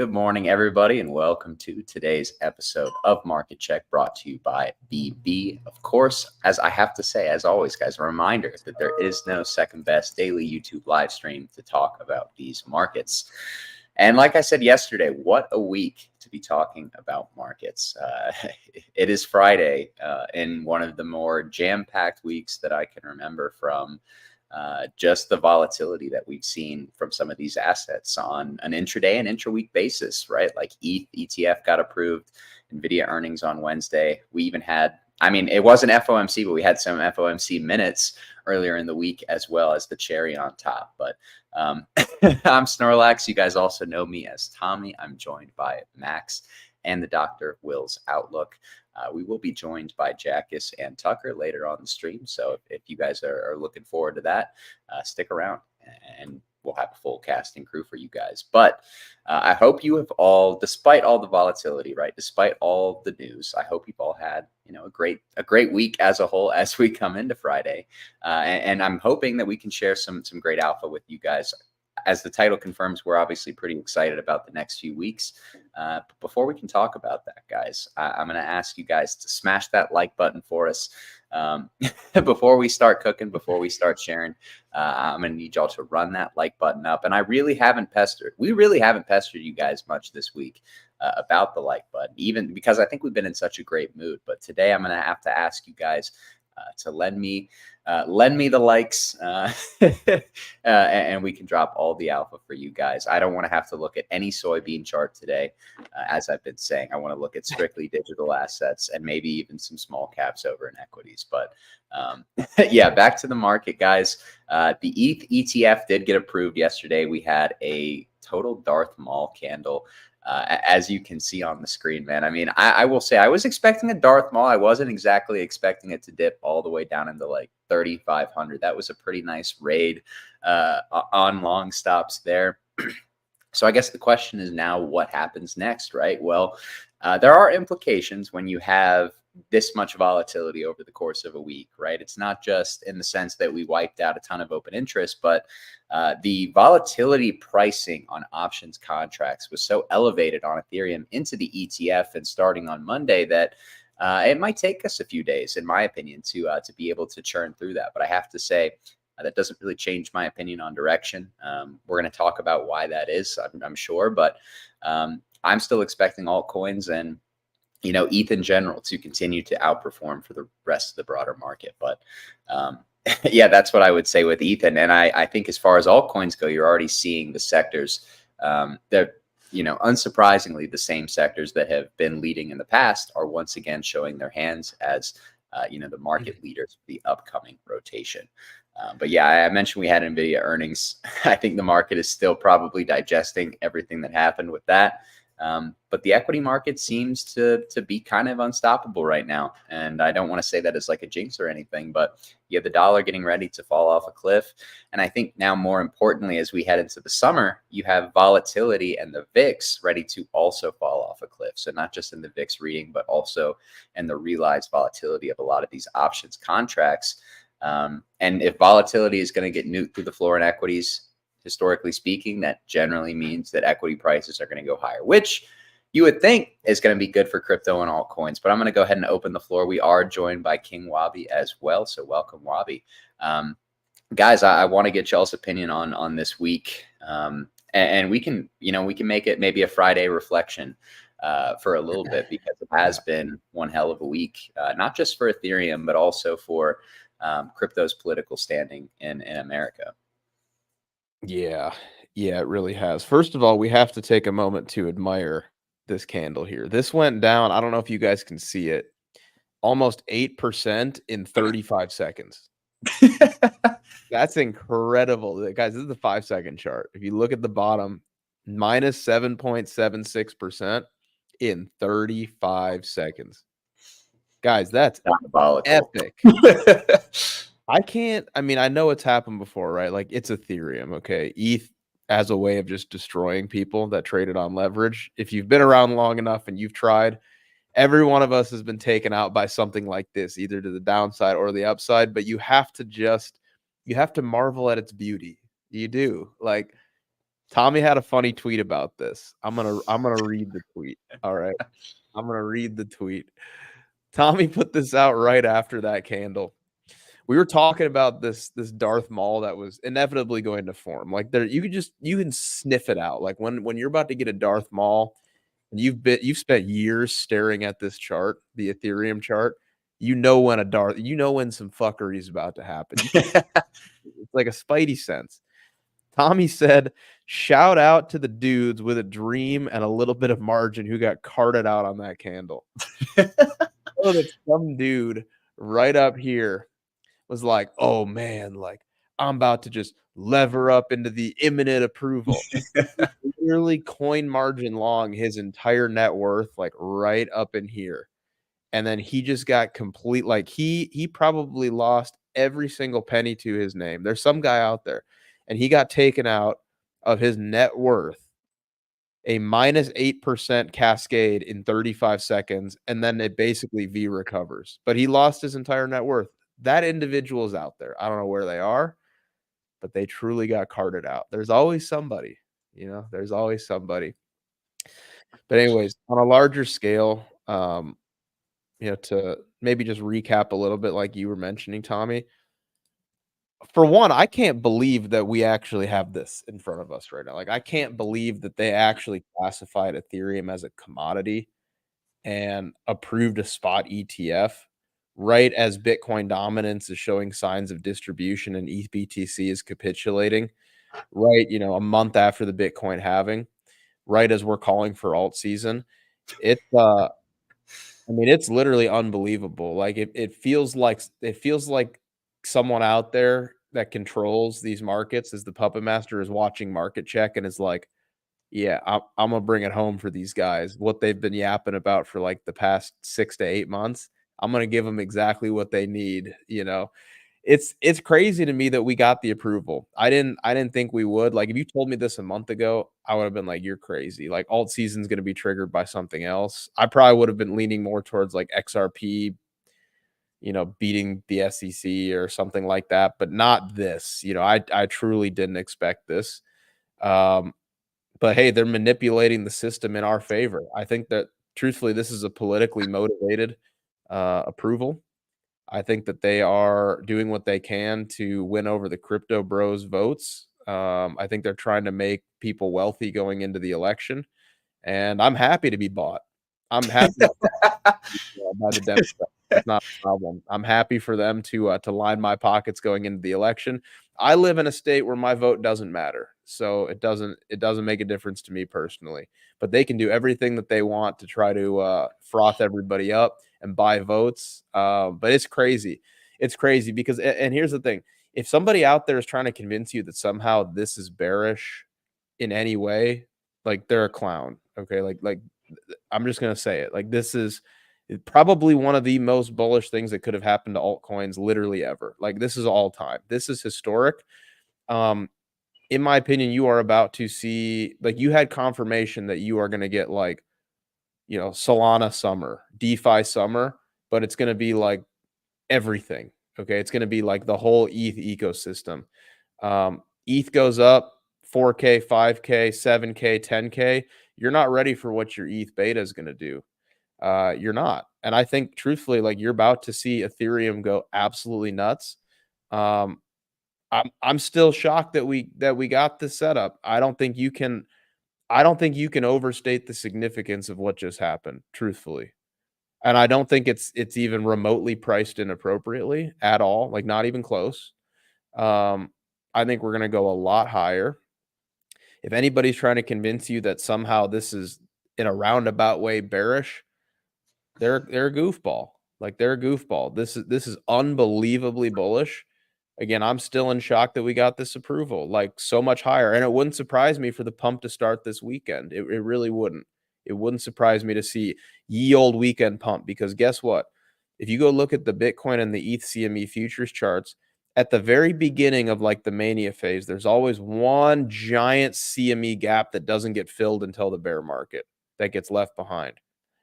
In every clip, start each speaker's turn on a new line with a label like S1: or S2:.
S1: Good morning, everybody, and welcome to today's episode of Market Check, brought to you by BB. Of course, as I have to say, as always, guys, a reminder that there is no second best daily YouTube live stream to talk about these markets. And like I said yesterday, what a week to be talking about markets. It is Friday in one of the more jam-packed weeks that I can remember from just the volatility that we've seen from some of these assets on an intraday and intraweek basis, right? Like ETH ETF got approved, NVIDIA earnings on Wednesday. We even had, it wasn't FOMC, but we had some FOMC minutes earlier in the week as well as the cherry on top. But I'm Snorlax. You guys also know me as Tommy. I'm joined by Max and the Dr. Will's Outlook. We will be joined by Jackus and Tucker later on the stream. So if you guys are looking forward to that, stick around and we'll have a full casting crew for you guys. But I hope you have all, despite all the volatility, right, despite all the news, I hope you've all had, a great week as a whole as we come into Friday. And I'm hoping that we can share some great alpha with you guys. As the title confirms, we're obviously pretty excited about the next few weeks. But before we can talk about that, guys, I'm going to ask you guys to smash that like button for us. Before we start cooking, before we start sharing, I'm going to need y'all to run that like button up. And we really haven't pestered you guys much this week about the like button, even because I think we've been in such a great mood. But today I'm going to have to ask you guys to lend me the likes and we can drop all the alpha for you guys. I don't want to have to look at any soybean chart today. As I've been saying, I want to look at strictly digital assets and maybe even some small caps over in equities. But yeah, back to the market, guys. The ETH ETF did get approved yesterday. We had a total Darth Maul candle. As you can see on the screen, man. I will say I was expecting a Darth Maul. I wasn't exactly expecting it to dip all the way down into like 3,500. That was a pretty nice raid on long stops there. So I guess the question is now what happens next, right? Well, there are implications when you have this much volatility over the course of a week, right? It's not just in the sense that we wiped out a ton of open interest, but the volatility pricing on options contracts was so elevated on Ethereum into the ETF and starting on Monday that it might take us a few days, in my opinion, to be able to churn through that. But I have to say that doesn't really change my opinion on direction. We're going to talk about why that is, I'm sure, but I'm still expecting altcoins and ETH in general to continue to outperform for the rest of the broader market. But yeah, that's what I would say with ETH. And I think as far as altcoins go, you're already seeing the sectors that, unsurprisingly, the same sectors that have been leading in the past are once again showing their hands as, the market leaders for the upcoming rotation. But yeah, I mentioned we had NVIDIA earnings. I think the market is still probably digesting everything that happened with that. But the equity market seems to be kind of unstoppable right now. And I don't want to say that as like a jinx or anything, but you have the dollar getting ready to fall off a cliff. And I think now, more importantly, as we head into the summer, you have volatility and the VIX ready to also fall off a cliff. So not just in the VIX reading, but also in the realized volatility of a lot of these options contracts. And if volatility is going to get nuked through the floor in equities, historically speaking, that generally means that equity prices are going to go higher, which you would think is going to be good for crypto and altcoins. But I'm going to go ahead and open the floor. We are joined by King Wabi as well. So welcome, Wabi. Guys, I want to get y'all's opinion on this week. And we can make it maybe a Friday reflection for a little bit, because it has been one hell of a week, not just for Ethereum, but also for crypto's political standing in America.
S2: Yeah, it really has. First of all, we have to take a moment to admire this candle here. This went down, I don't know if you guys can see it, almost 8% in 35 seconds. That's incredible. Guys, this is the 5-second chart. If you look at the bottom, minus 7.76% in 35 seconds. Guys, that's epic. I know it's happened before, right? Like, it's Ethereum, okay? ETH as a way of just destroying people that traded on leverage. If you've been around long enough and you've tried, every one of us has been taken out by something like this, either to the downside or the upside. But you have to marvel at its beauty. You do. Like, Tommy had a funny tweet about this. I'm gonna read the tweet. All right. I'm gonna read the tweet. Tommy put this out right after that candle. We were talking about this Darth Maul that was inevitably going to form. Like there, you can sniff it out. Like when you're about to get a Darth Maul, and you've spent years staring at this chart, the Ethereum chart. You know when some fuckery is about to happen. It's like a spidey sense. Tommy said, "Shout out to the dudes with a dream and a little bit of margin who got carted out on that candle." Oh, that some dude right up here was like, "Oh man, like I'm about to just lever up into the imminent approval." He literally coin margin long his entire net worth, like right up in here. And then he just got complete, like he probably lost every single penny to his name. There's some guy out there, and he got taken out of his net worth a -8% cascade in 35 seconds, and then it basically V recovers. But he lost his entire net worth. That individual is out there. I don't know where they are, but they truly got carted out. There's always somebody, there's always somebody. But anyways, on a larger scale, to maybe just recap a little bit like you were mentioning, Tommy. For one, I can't believe that we actually have this in front of us right now. Like, I can't believe that they actually classified Ethereum as a commodity and approved a spot ETF right as Bitcoin dominance is showing signs of distribution and ETH-BTC is capitulating, right, a month after the Bitcoin halving, right as we're calling for Altseason. It's I mean, it's literally unbelievable. Like it feels like someone out there that controls these markets as the puppet master is watching market check and is like, yeah, I'm gonna bring it home for these guys. What they've been yapping about for like the past 6 to 8 months, I'm gonna give them exactly what they need. It's crazy to me that we got the approval. I didn't think we would. Like if you told me this a month ago, I would have been like, you're crazy. Like alt season's going to be triggered by something else. I probably would have been leaning more towards like XRP, beating the SEC or something like that, but not this. I truly didn't expect this. But hey, they're manipulating the system in our favor. I think that truthfully, this is a politically motivated approval. I think that they are doing what they can to win over the crypto bros votes. I think they're trying to make people wealthy going into the election, and I'm happy to be bought. I'm happy by the Democrats. That's not a problem. I'm happy for them to line my pockets going into the election. I live in a state where my vote doesn't matter, so it doesn't make a difference to me personally. But they can do everything that they want to try to froth everybody up and buy votes. But it's crazy. It's crazy because, and here's the thing: if somebody out there is trying to convince you that somehow this is bearish in any way, like they're a clown. Okay, like I'm just gonna say it. Like this is probably one of the most bullish things that could have happened to altcoins literally ever. Like this is all time. This is historic. Um, in my opinion, you are about to see, like, you had confirmation that you are going to get like, Solana summer, DeFi summer, but it's going to be like everything. Okay. It's going to be like the whole ETH ecosystem. ETH goes up 4K, 5K, 7K, 10K. You're not ready for what your ETH beta is going to do. You're not. And I think truthfully, like you're about to see Ethereum go absolutely nuts. I'm still shocked that we got this setup. I don't think you can overstate the significance of what just happened, truthfully. And I don't think it's even remotely priced inappropriately at all, like not even close. Um, I think we're gonna go a lot higher. If anybody's trying to convince you that somehow this is in a roundabout way bearish, they're a goofball. Like they're a goofball. This is unbelievably bullish. Again, I'm still in shock that we got this approval, like so much higher. And it wouldn't surprise me for the pump to start this weekend. It really wouldn't. It wouldn't surprise me to see ye old weekend pump because guess what? If you go look at the Bitcoin and the ETH CME futures charts, at the very beginning of like the mania phase, there's always one giant CME gap that doesn't get filled until the bear market that gets left behind.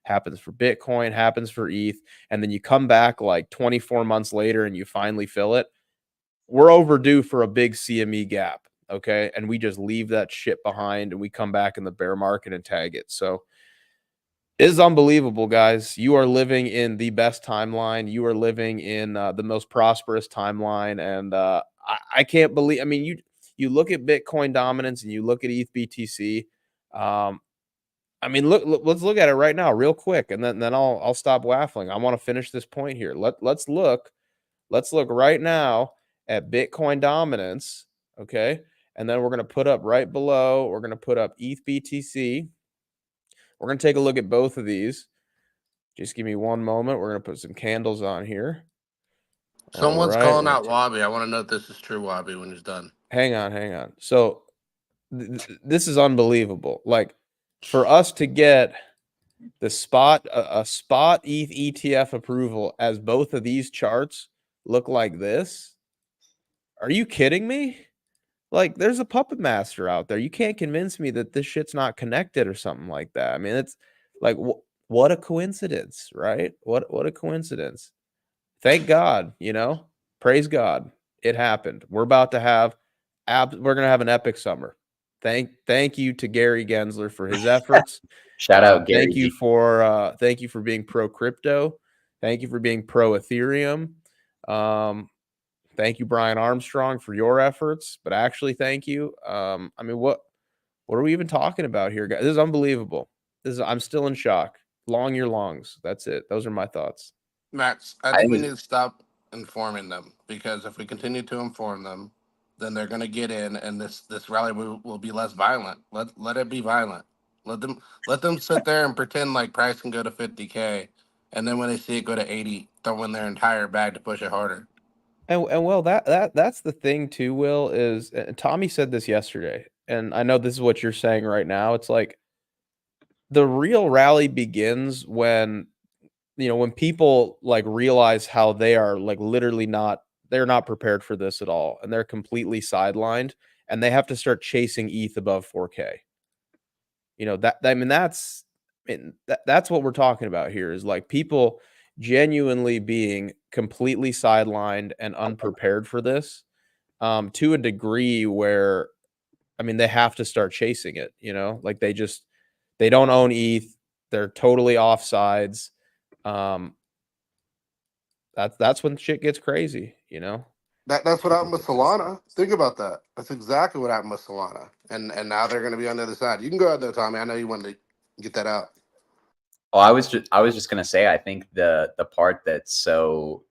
S2: Happens for Bitcoin, happens for ETH, and then you come back like 24 months later and you finally fill it. We're overdue for a big CME gap. okay? And we just leave that shit behind and we come back in the bear market and tag it. So it is unbelievable, guys. You are living in the best timeline. You are living in the most prosperous timeline, and I can't believe. I mean, you look at Bitcoin dominance and you look at ETH BTC. I mean, let's look at it right now, real quick, and then I'll stop waffling. I want to finish this point here. Let's look right now at Bitcoin dominance, okay, and then we're gonna put up right below. We're gonna put up ETH BTC. We're gonna take a look at both of these. Just give me one moment. We're gonna put some candles on here. All
S3: Someone's
S2: right,
S3: calling
S2: we're gonna
S3: out Wabi. I want to know if this is true, Wabi, when he's done.
S2: hang on. So this is unbelievable. Like for us to get the spot ETH ETF approval as both of these charts look like this. Are you kidding me? Like there's a puppet master out there. You can't convince me that this shit's not connected or something like that. I mean, it's like what a coincidence, right? What a coincidence. Thank God, praise God. It happened. We're about to have we're going to have an epic summer. Thank you to Gary Gensler for his efforts.
S1: Shout out Gary
S2: thank you for being pro crypto. Thank you for being pro Ethereum. Thank you, Brian Armstrong, for your efforts. But actually, thank you. I mean, what are we even talking about here, guys? This is unbelievable. I'm still in shock. Long your longs. That's it. Those are my thoughts.
S3: Max, I
S1: I
S3: think we
S1: think
S3: need to stop informing them, because if we continue to inform them, then they're going to get in, and this rally will be less violent. Let it be violent. Let them sit there and pretend like price can go to 50K, and then when they see it go to 80, throw in their entire bag to push it harder.
S2: And Will, that's the thing too, Will, is Tommy said this yesterday, and I know this is what you're saying right now. It's like the real rally begins when when people like realize how they are like literally they're not prepared for this at all, and they're completely sidelined, and they have to start chasing ETH above 4K. That's what we're talking about here, is like people genuinely being completely sidelined and unprepared for this, to a degree where they have to start chasing it, like they don't own ETH, they're totally off sides. That's when shit gets crazy.
S3: That's what happened with Solana. Think about that. That's exactly what happened with Solana. And now they're going to be on the other side. You can go out there, Tommy. I know you wanted to get that out.
S1: Oh, I was just gonna say, I think the part that's so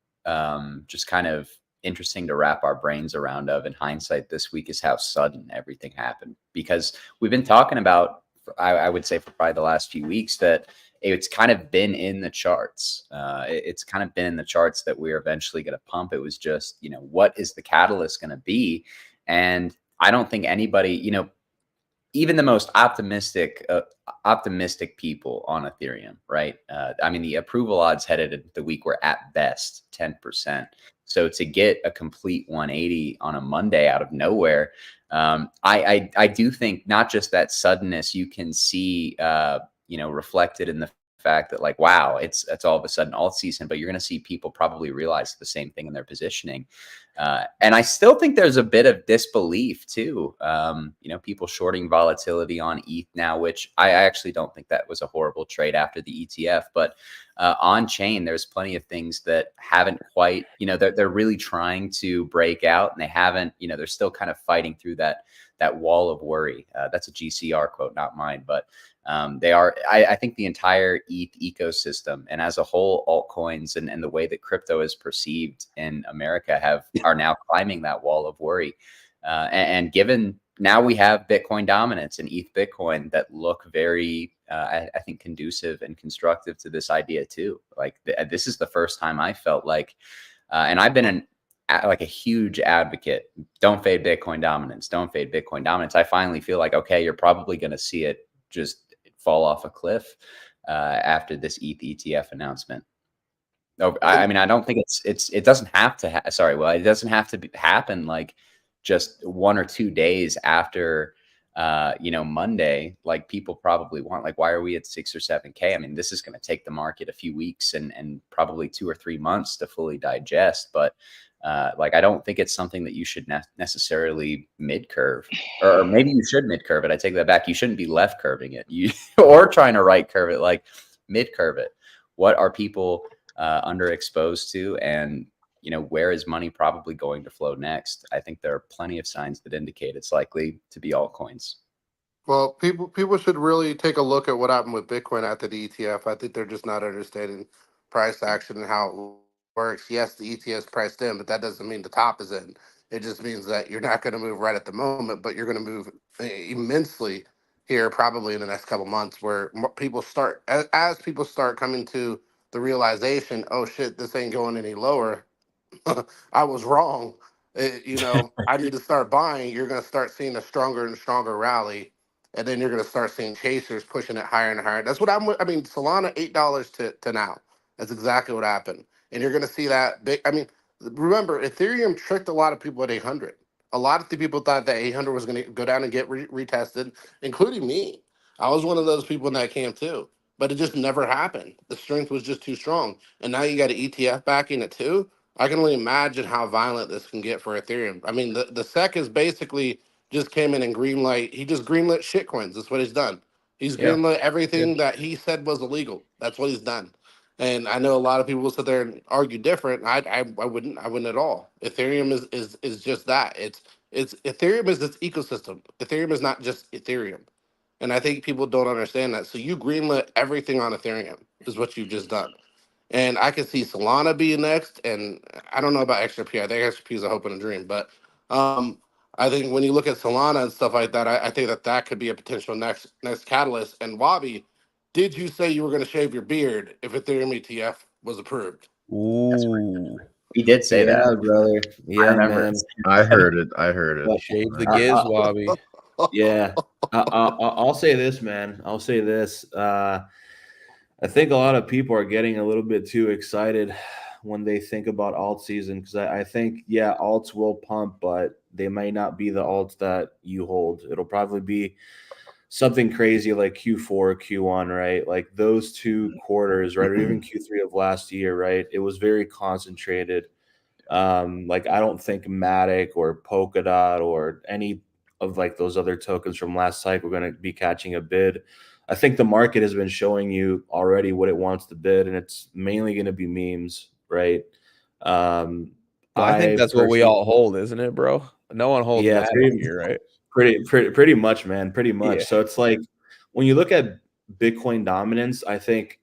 S1: just kind of interesting to wrap our brains around of in hindsight this week is how sudden everything happened. Because we've been talking about, I would say, for probably the last few weeks, that it's kind of been in the charts. It's kind of been in the charts that we're eventually going to pump. It was just, what is the catalyst going to be? And I don't think anybody, even the most optimistic people on Ethereum, right? The approval odds headed into the week were at best 10%. So to get a complete 180 on a Monday out of nowhere, I do think not just that suddenness you can see, reflected in the fact that, like, wow, it's all of a sudden Altseason, but you're going to see people probably realize the same thing in their positioning. And I still think there's a bit of disbelief too. People shorting volatility on ETH now, which I actually don't think that was a horrible trade after the ETF. But on chain, there's plenty of things that haven't quite, they're really trying to break out, and they haven't, they're still kind of fighting through that wall of worry. That's a GCR quote, not mine, but they are. I think the entire ETH ecosystem, and as a whole, altcoins and the way that crypto is perceived in America are now climbing that wall of worry. And given now we have Bitcoin dominance and ETH Bitcoin that look very, I think, conducive and constructive to this idea too. Like this is the first time I felt like, and I've been like a huge advocate. Don't fade Bitcoin dominance. Don't fade Bitcoin dominance. I finally feel like, okay, you're probably going to see it just fall off a cliff after this ETH ETF announcement. Oh, I don't think it doesn't have to. It doesn't have to happen like just 1 or 2 days after Monday. Like people probably want, like, why are we at 6 or 7K? I mean, this is going to take the market a few weeks and probably 2 or 3 months to fully digest. But Like, I don't think it's something that you should necessarily mid curve, or maybe you should mid curve it. I take that back. You shouldn't be left curving it, or trying to right curve it, like mid curve it. What are people underexposed to, and where is money probably going to flow next? I think there are plenty of signs that indicate it's likely to be altcoins.
S3: Well, people should really take a look at what happened with Bitcoin after the ETF. I think they're just not understanding price action and how it works. Yes, the ETF is priced in, but that doesn't mean the top is in. It just means that you're not going to move right at the moment, but you're going to move immensely here probably in the next couple months, where people start as people start coming to the realization, oh shit, this ain't going any lower. I was wrong. I need to start buying. You're going to start seeing a stronger and stronger rally, and then you're going to start seeing chasers pushing it higher and higher. That's what I mean, Solana $8 to now. That's exactly what happened, and you're going to see that big. I mean, remember, Ethereum tricked a lot of people at 800. A lot of the people thought that 800 was going to go down and get retested, including me. I was one of those people in that camp too, but it just never happened. The strength was just too strong, and now you got an ETF backing it too. I can only imagine how violent this can get for Ethereum. I mean, the SEC is basically just came in and greenlight. He just greenlit shitcoins. That's what he's done. He's
S2: Yeah.
S3: greenlit everything that he said was illegal. That's what he's done. And I know a lot of people will sit there and argue different. I wouldn't. I wouldn't at all. Ethereum is just that. It's Ethereum is this ecosystem. Ethereum is not just Ethereum. And I think people don't understand that. So you greenlit everything on Ethereum is what you've just done. And I could see Solana being next. And I don't know about XRP. I think XRP is a hope and a dream. But I think when you look at Solana and stuff like that, I think that could be a potential next catalyst. And Wabi, did you say you were going to shave your beard if Ethereum ETF was approved?
S2: Ooh.
S1: He did say
S4: Yeah,
S1: that.
S4: brother.
S1: I
S4: Yeah,
S1: remember.
S4: man.
S5: I heard it. I heard it.
S2: Shave the
S4: Uh,
S2: giz,
S4: uh,
S2: Wabi.
S4: Yeah. I'll say this, man. I'll say this. I think a lot of people are getting a little bit too excited when they think about alt season, because I think, yeah, alts will pump, but they may not be the alts that you hold. It'll probably be something crazy like Q4, Q1, right? Like those 2 quarters, right? Or even Q3 of last year, right? It was very concentrated. Like I don't think Matic or Polkadot or any of like those other tokens from last cycle are going to be catching a bid. I think the market has been showing you already what it wants to bid, and it's mainly going to be memes, right?
S2: I think that's what we all hold, isn't it, bro? No one holds
S4: Yeah,
S2: Matic here, right?
S4: pretty much, man, pretty much.
S2: Yeah.
S4: So it's like when you look at Bitcoin dominance, I think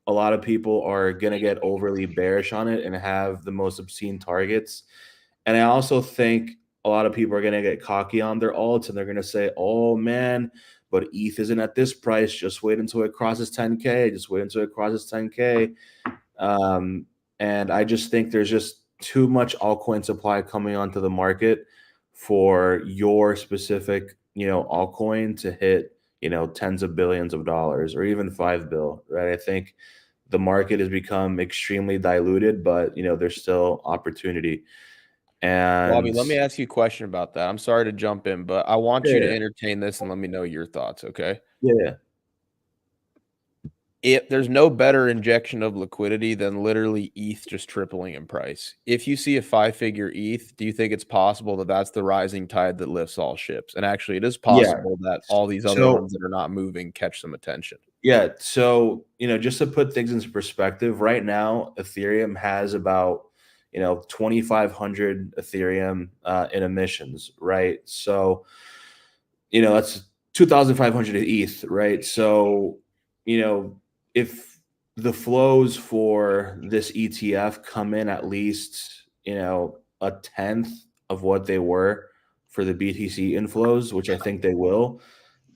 S4: a lot of people are going to get overly bearish on it and have the most obscene targets. And I also think a lot of people are going to get cocky on their alts, and they're going to say, oh man, but ETH isn't at this price. Just wait until it crosses 10K. Just wait until it crosses 10K. And I just think there's just too much altcoin supply coming onto the market for your specific, altcoin to hit, tens of billions of dollars or even 5 bill, right? I think the market has become extremely diluted, but there's still opportunity. And
S2: Bobby, let me ask you a question about that. I'm sorry to jump in, but I want you to entertain this and let me know your thoughts, okay?
S4: Yeah.
S2: There's no better injection of liquidity than literally ETH just tripling in price. If you see a 5-figure ETH, do you think it's possible that that's the rising tide that lifts all ships? And actually, it is possible that all these other ones that are not moving catch some attention.
S4: Yeah. So, just to put things into perspective, right now, Ethereum has about 2,500 Ethereum in emissions, right? So, that's 2,500 ETH, right? So, if the flows for this ETF come in at least, a tenth of what they were for the BTC inflows, which I think they will,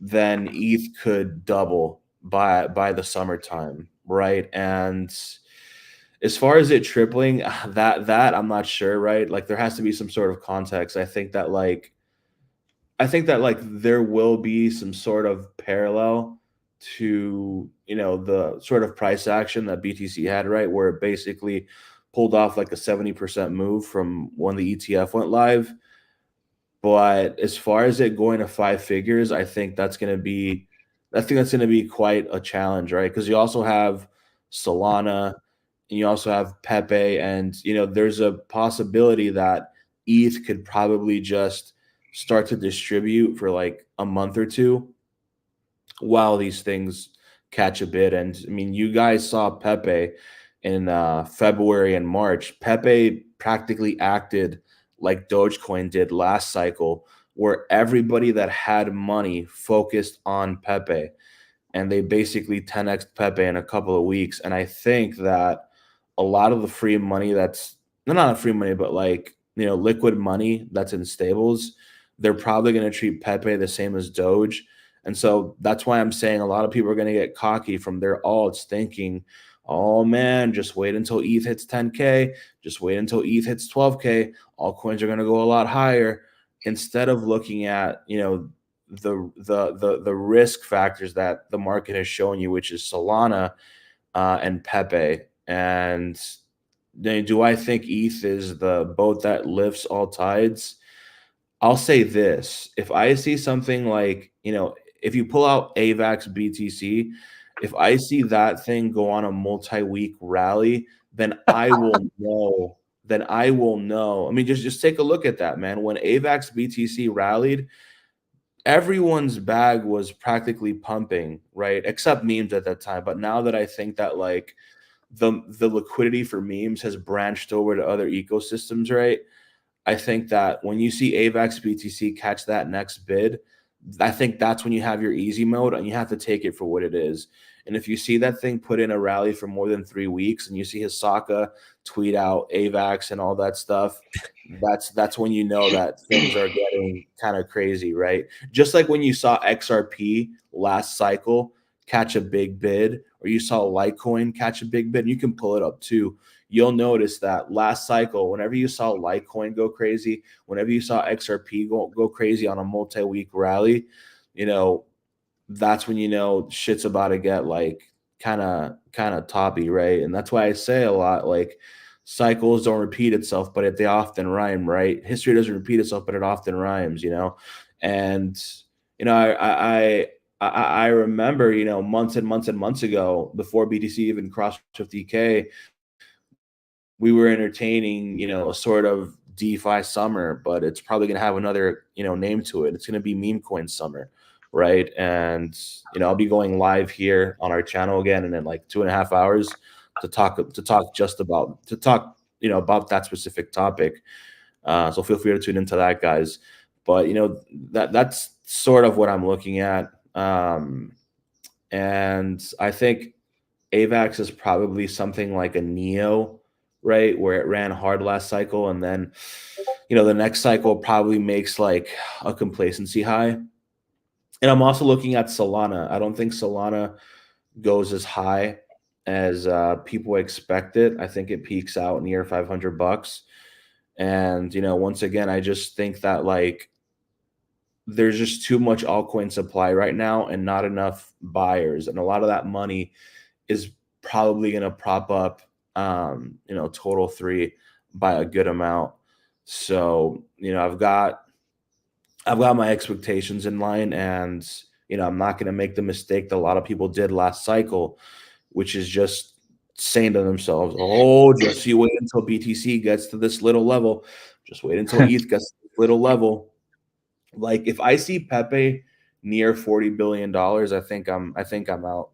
S4: then ETH could double by the summertime, right? And as far as it tripling, that I'm not sure, right? Like there has to be some sort of context. I think that there will be some sort of parallel to the sort of price action that BTC had, right, where it basically pulled off like a 70% move from when the ETF went live. But as far as it going to 5 figures, I think that's going to be quite a challenge, right? Because you also have Solana, and you also have Pepe, and there's a possibility that ETH could probably just start to distribute for like a month or two while these things catch a bid. And I mean, you guys saw Pepe in February and March. Pepe practically acted like Dogecoin did last cycle, where everybody that had money focused on Pepe, and they basically 10x Pepe in a couple of weeks. And I think that a lot of the free money that's not free money, but like liquid money that's in stables, they're probably going to treat Pepe the same as Doge. And so that's why I'm saying a lot of people are going to get cocky from their alts thinking, oh man, just wait until ETH hits 10K, just wait until ETH hits 12K, all coins are going to go a lot higher, instead of looking at the risk factors that the market has shown you, which is Solana and Pepe. And then, do I think ETH is the boat that lifts all tides? I'll say this: if I see something like, if you pull out AVAX BTC, if I see that thing go on a multi-week rally, then I will know. Then I will know. I mean, just take a look at that, man. When AVAX BTC rallied, everyone's bag was practically pumping, right? Except memes at that time. But now that I think that like the liquidity for memes has branched over to other ecosystems, right? I think that when you see AVAX BTC catch that next bid, I think that's when you have your easy mode and you have to take it for what it is. And if you see that thing put in a rally for more than 3 weeks and you see Hisaka tweet out AVAX and all that stuff, that's when you know that things are getting kind of crazy, right? Just like when you saw XRP last cycle catch a big bid, or you saw Litecoin catch a big bid, you can pull it up too. You'll notice that last cycle, whenever you saw Litecoin go crazy, whenever you saw XRP go crazy on a multi-week rally, that's when shit's about to get like kind of toppy, right? And that's why I say a lot, like, cycles don't repeat itself, but they often rhyme, right? History doesn't repeat itself, but it often rhymes, And I remember, months and months and months ago, before BTC even crossed 50K, we were entertaining, a sort of DeFi summer, but it's probably going to have another, name to it. It's going to be meme coin summer, right? And, I'll be going live here on our channel again in like 2.5 hours to talk about that specific topic. So feel free to tune into that, guys. But, that's sort of what I'm looking at. And I think AVAX is probably something like a Neo, right? Where it ran hard last cycle, and then, the next cycle probably makes like a complacency high. And I'm also looking at Solana. I don't think Solana goes as high as people expect it. I think it peaks out near $500. And, once again, I just think that like there's just too much altcoin supply right now and not enough buyers. And a lot of that money is probably going to prop up, total 3 by a good amount. So, I've got my expectations in line, and, I'm not going to make the mistake that a lot of people did last cycle, which is just saying to themselves, oh, just you wait until BTC gets to this little level. Just wait until ETH gets to this little level. Like, if I see Pepe near $40 billion, I think I'm out.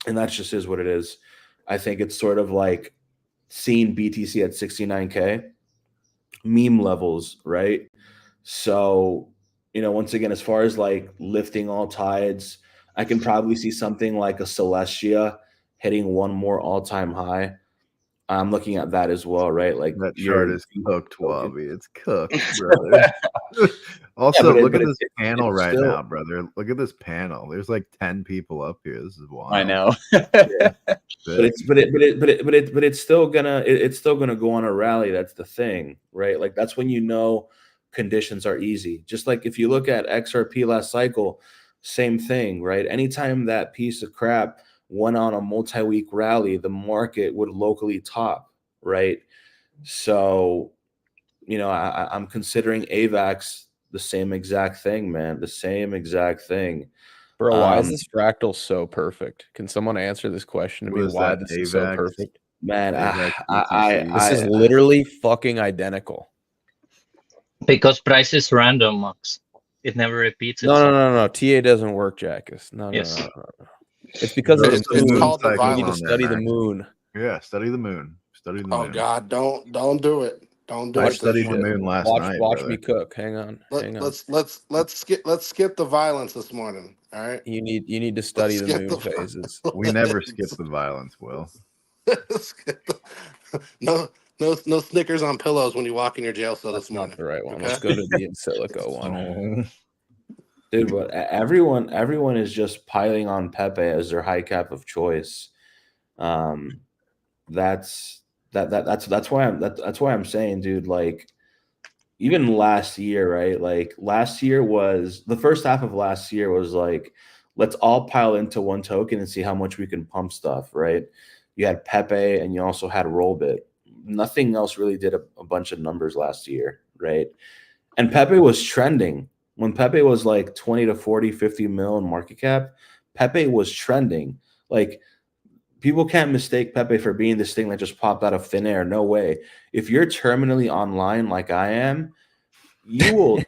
S4: And that just is what it is. I think it's sort of like seeing BTC at 69K, meme levels, right? So, once again, as far as like lifting all tides, I can probably see something like a Celestia hitting one more all-time high. I'm looking at that as well, right? Like,
S5: that chart is cooked, Wabi. It's cooked, brother. Also, look at this panel right now, brother. Look at this panel. There's like 10 people up here. This is wild.
S1: I know.
S4: Yeah. But it's still gonna go on a rally. That's the thing, right? Like, that's when conditions are easy. Just like if you look at XRP last cycle, same thing, right? Anytime that piece of crap went on a multi-week rally, the market would locally top, right? So, I'm considering AVAX the same exact thing, man. The same exact thing.
S2: Bro, why is this fractal so perfect? Can someone answer this question to me? Why this is so perfect?
S1: Man,
S2: this is literally fucking identical.
S6: Because price is random, Max. It never repeats itself.
S2: No. TA doesn't work, Jackus. No. It's because of
S3: It's
S2: the moon.
S3: called the
S2: You need to
S3: violence.
S2: study the moon.
S5: Yeah, study the moon. Study the moon.
S3: Oh God, don't do it. Don't do
S5: I
S3: it.
S5: studied the moon last night.
S2: Watch me cook. Hang on.
S3: Let's skip the violence this morning. All right.
S2: You need to study the moon phases.
S5: We never skip the violence, Will.
S3: No Snickers on pillows when you walk in your jail cell this morning.
S2: Not the right one.
S3: Okay?
S2: Let's go to the in silico one.
S4: Dude, but everyone is just piling on Pepe as their high cap of choice. That's why I'm saying, dude, like even last year, right? Like last year was the first half of last year was like, let's all pile into one token and see how much we can pump stuff, right? You had Pepe and you also had Rollbit. Nothing else really did a bunch of numbers last year, right? And Pepe was trending. When Pepe was like 20 to 40, 50 mil in market cap, Pepe was trending. Like people can't mistake Pepe for being this thing that just popped out of thin air. No way. If you're terminally online like I am, you will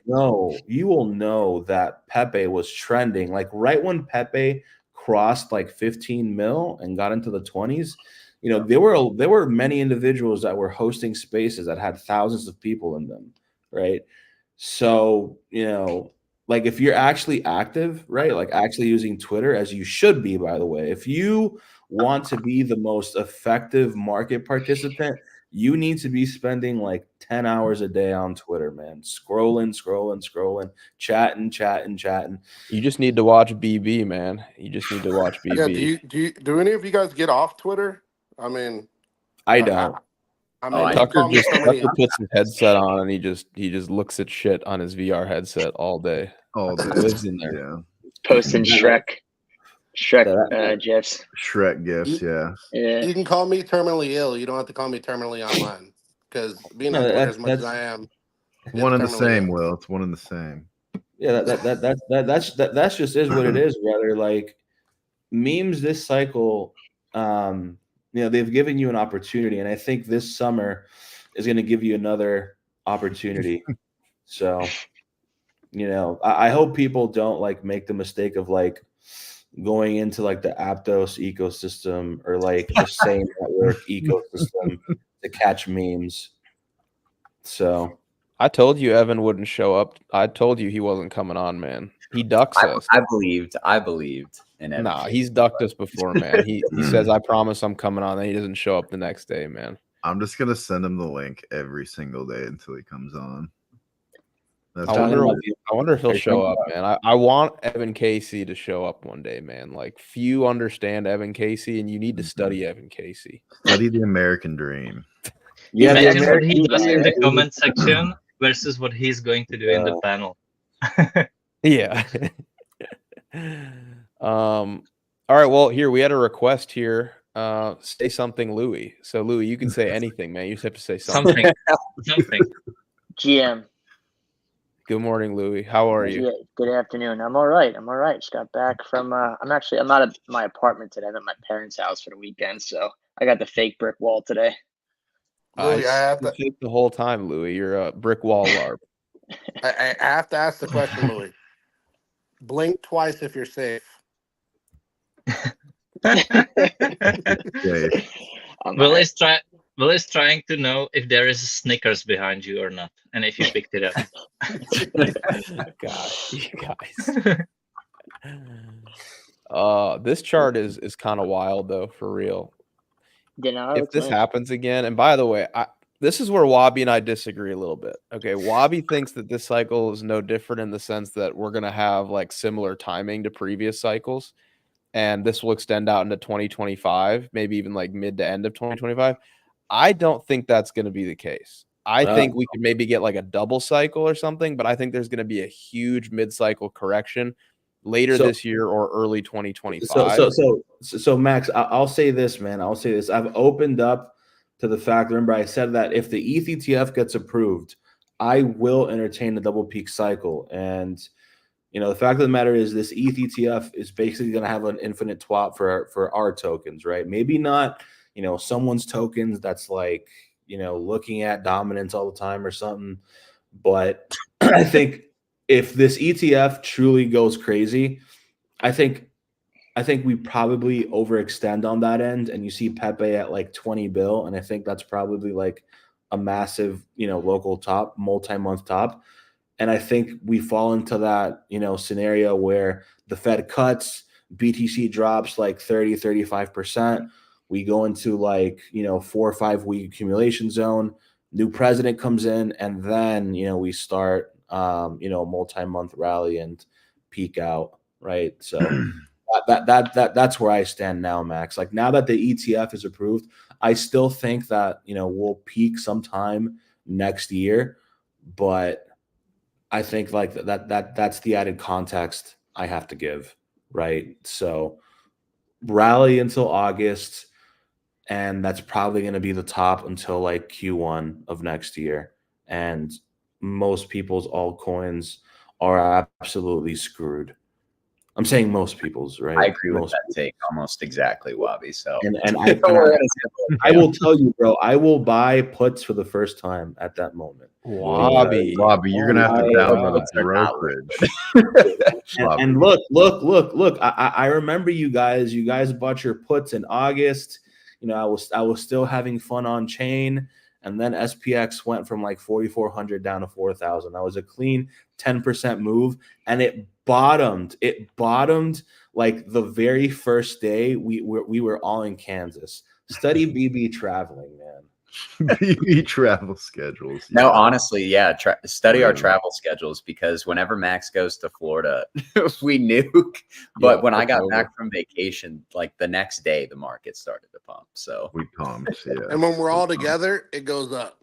S4: know that Pepe was trending. Like right when Pepe crossed like 15 mil and got into the 20s, you know, there were many individuals that were hosting spaces that had thousands of people in them, right? So, you know, like if you're actually active, right? Like actually using Twitter, as you should be, by the way, if you want to be the most effective market participant, you need to be spending like 10 hours a day on Twitter, man. Scrolling, chatting.
S2: You just need to watch BB, man. You just need to watch BB.
S3: Yeah, do any of you guys get off Twitter? I mean,
S2: I don't. Tucker puts his headset on and he just looks at shit on his VR headset all day.
S5: All day.
S2: Lives in there.
S5: Yeah.
S7: Posting Shrek gifs.
S5: Shrek gifs, yeah.
S3: You can call me terminally ill. You don't have to call me terminally online. Because being on Twitter as much as I am,
S5: one and the same, Will. It's one and the same.
S4: Yeah, that's just is what it is, brother. Like memes this cycle, you know, they've given you an opportunity, and I think this summer is going to give you another opportunity. So, you know, I hope people don't like make the mistake of like going into like the Aptos ecosystem or like the same network ecosystem to catch memes. So
S2: I told you Evan wouldn't show up. I told you he wasn't coming on, man. He ducks us.
S1: I believed in Evan.
S2: Nah, he's ducked us before, man. He says, I promise I'm coming on, and he doesn't show up the next day, man.
S5: I'm just gonna send him the link every single day until he comes on.
S2: I wonder if he'll show up, man. I want Evan Casey to show up one day, man. Like few understand Evan Casey, and you need to study Evan Casey.
S5: Study the American dream.
S6: Yeah, imagine what he does in the comment section versus what he's going to do in the panel.
S2: Yeah. All right. Well, here we had a request here. Say something, Louis. So, Louis, you can say anything, man. You just have to say something.
S6: Something.
S7: GM.
S2: Good morning, Louis. How are you?
S7: Yeah, good afternoon. I'm all right. Just got back from. I'm out of my apartment today. I'm at my parents' house for the weekend, so I got the fake brick wall today.
S3: Louis, I have to
S2: the whole time, Louis. You're a brick wall larp.
S3: I have to ask the question, Louis. Blink twice if you're safe.
S6: Will is trying to know if there is a Snickers behind you or not, and if you picked it up.
S2: Gosh, you guys. This chart is kind of wild though, for real. If this happens again, and by the way, this is where Wabi and I disagree a little bit. Okay, Wabi thinks that this cycle is no different in the sense that we're gonna have like similar timing to previous cycles, and this will extend out into 2025, maybe even like mid to end of 2025. I don't think that's going to be the case. I think we could maybe get like a double cycle or something, but I think there's going to be a huge mid-cycle correction later this year or early 2025.
S4: So Max, I'll say this, man. I'll say this. I've opened up to the fact, remember I said that if the ETH ETF gets approved, I will entertain the double peak cycle. And, you know, the fact of the matter is this ETH ETF is basically going to have an infinite twop for our tokens, right? Maybe not someone's tokens that's like, looking at dominance all the time or something. But I think if this ETF truly goes crazy, I think we probably overextend on that end, and you see Pepe at like 20 bill, and I think that's probably like a massive, local top, multi-month top. And I think we fall into that, scenario where the Fed cuts, BTC drops like 30, 35%. We go into like, 4 or 5 week accumulation zone, new president comes in, and then, we start, a multi-month rally and peak out. Right. So that's where I stand now, Max. Like, now that the ETF is approved, I still think that, we'll peak sometime next year, but I think like that's the added context I have to give, right? So rally until August, and that's probably going to be the top until like Q1 of next year. And most people's altcoins are absolutely screwed. I'm saying most people's, right?
S1: I agree with that take almost exactly, Wabi. So,
S4: and I will tell you, bro, I will buy puts for the first time at that moment.
S2: Wabi,
S5: you're gonna have to download a brokerage.
S4: and look. I remember you guys. You guys bought your puts in August. I was still having fun on chain, and then SPX went from like 4,400 down to 4,000. That was a clean 10% move, and it bottomed. It bottomed like the very first day we were all in Kansas. Study BB traveling, man.
S5: BB travel schedules.
S1: No, honestly, yeah. Study our travel schedules, because whenever Max goes to Florida, we nuke. But when I got back from vacation, like the next day, the market started to pump. So
S5: we pumped, yeah.
S3: And when we're all together, it goes up.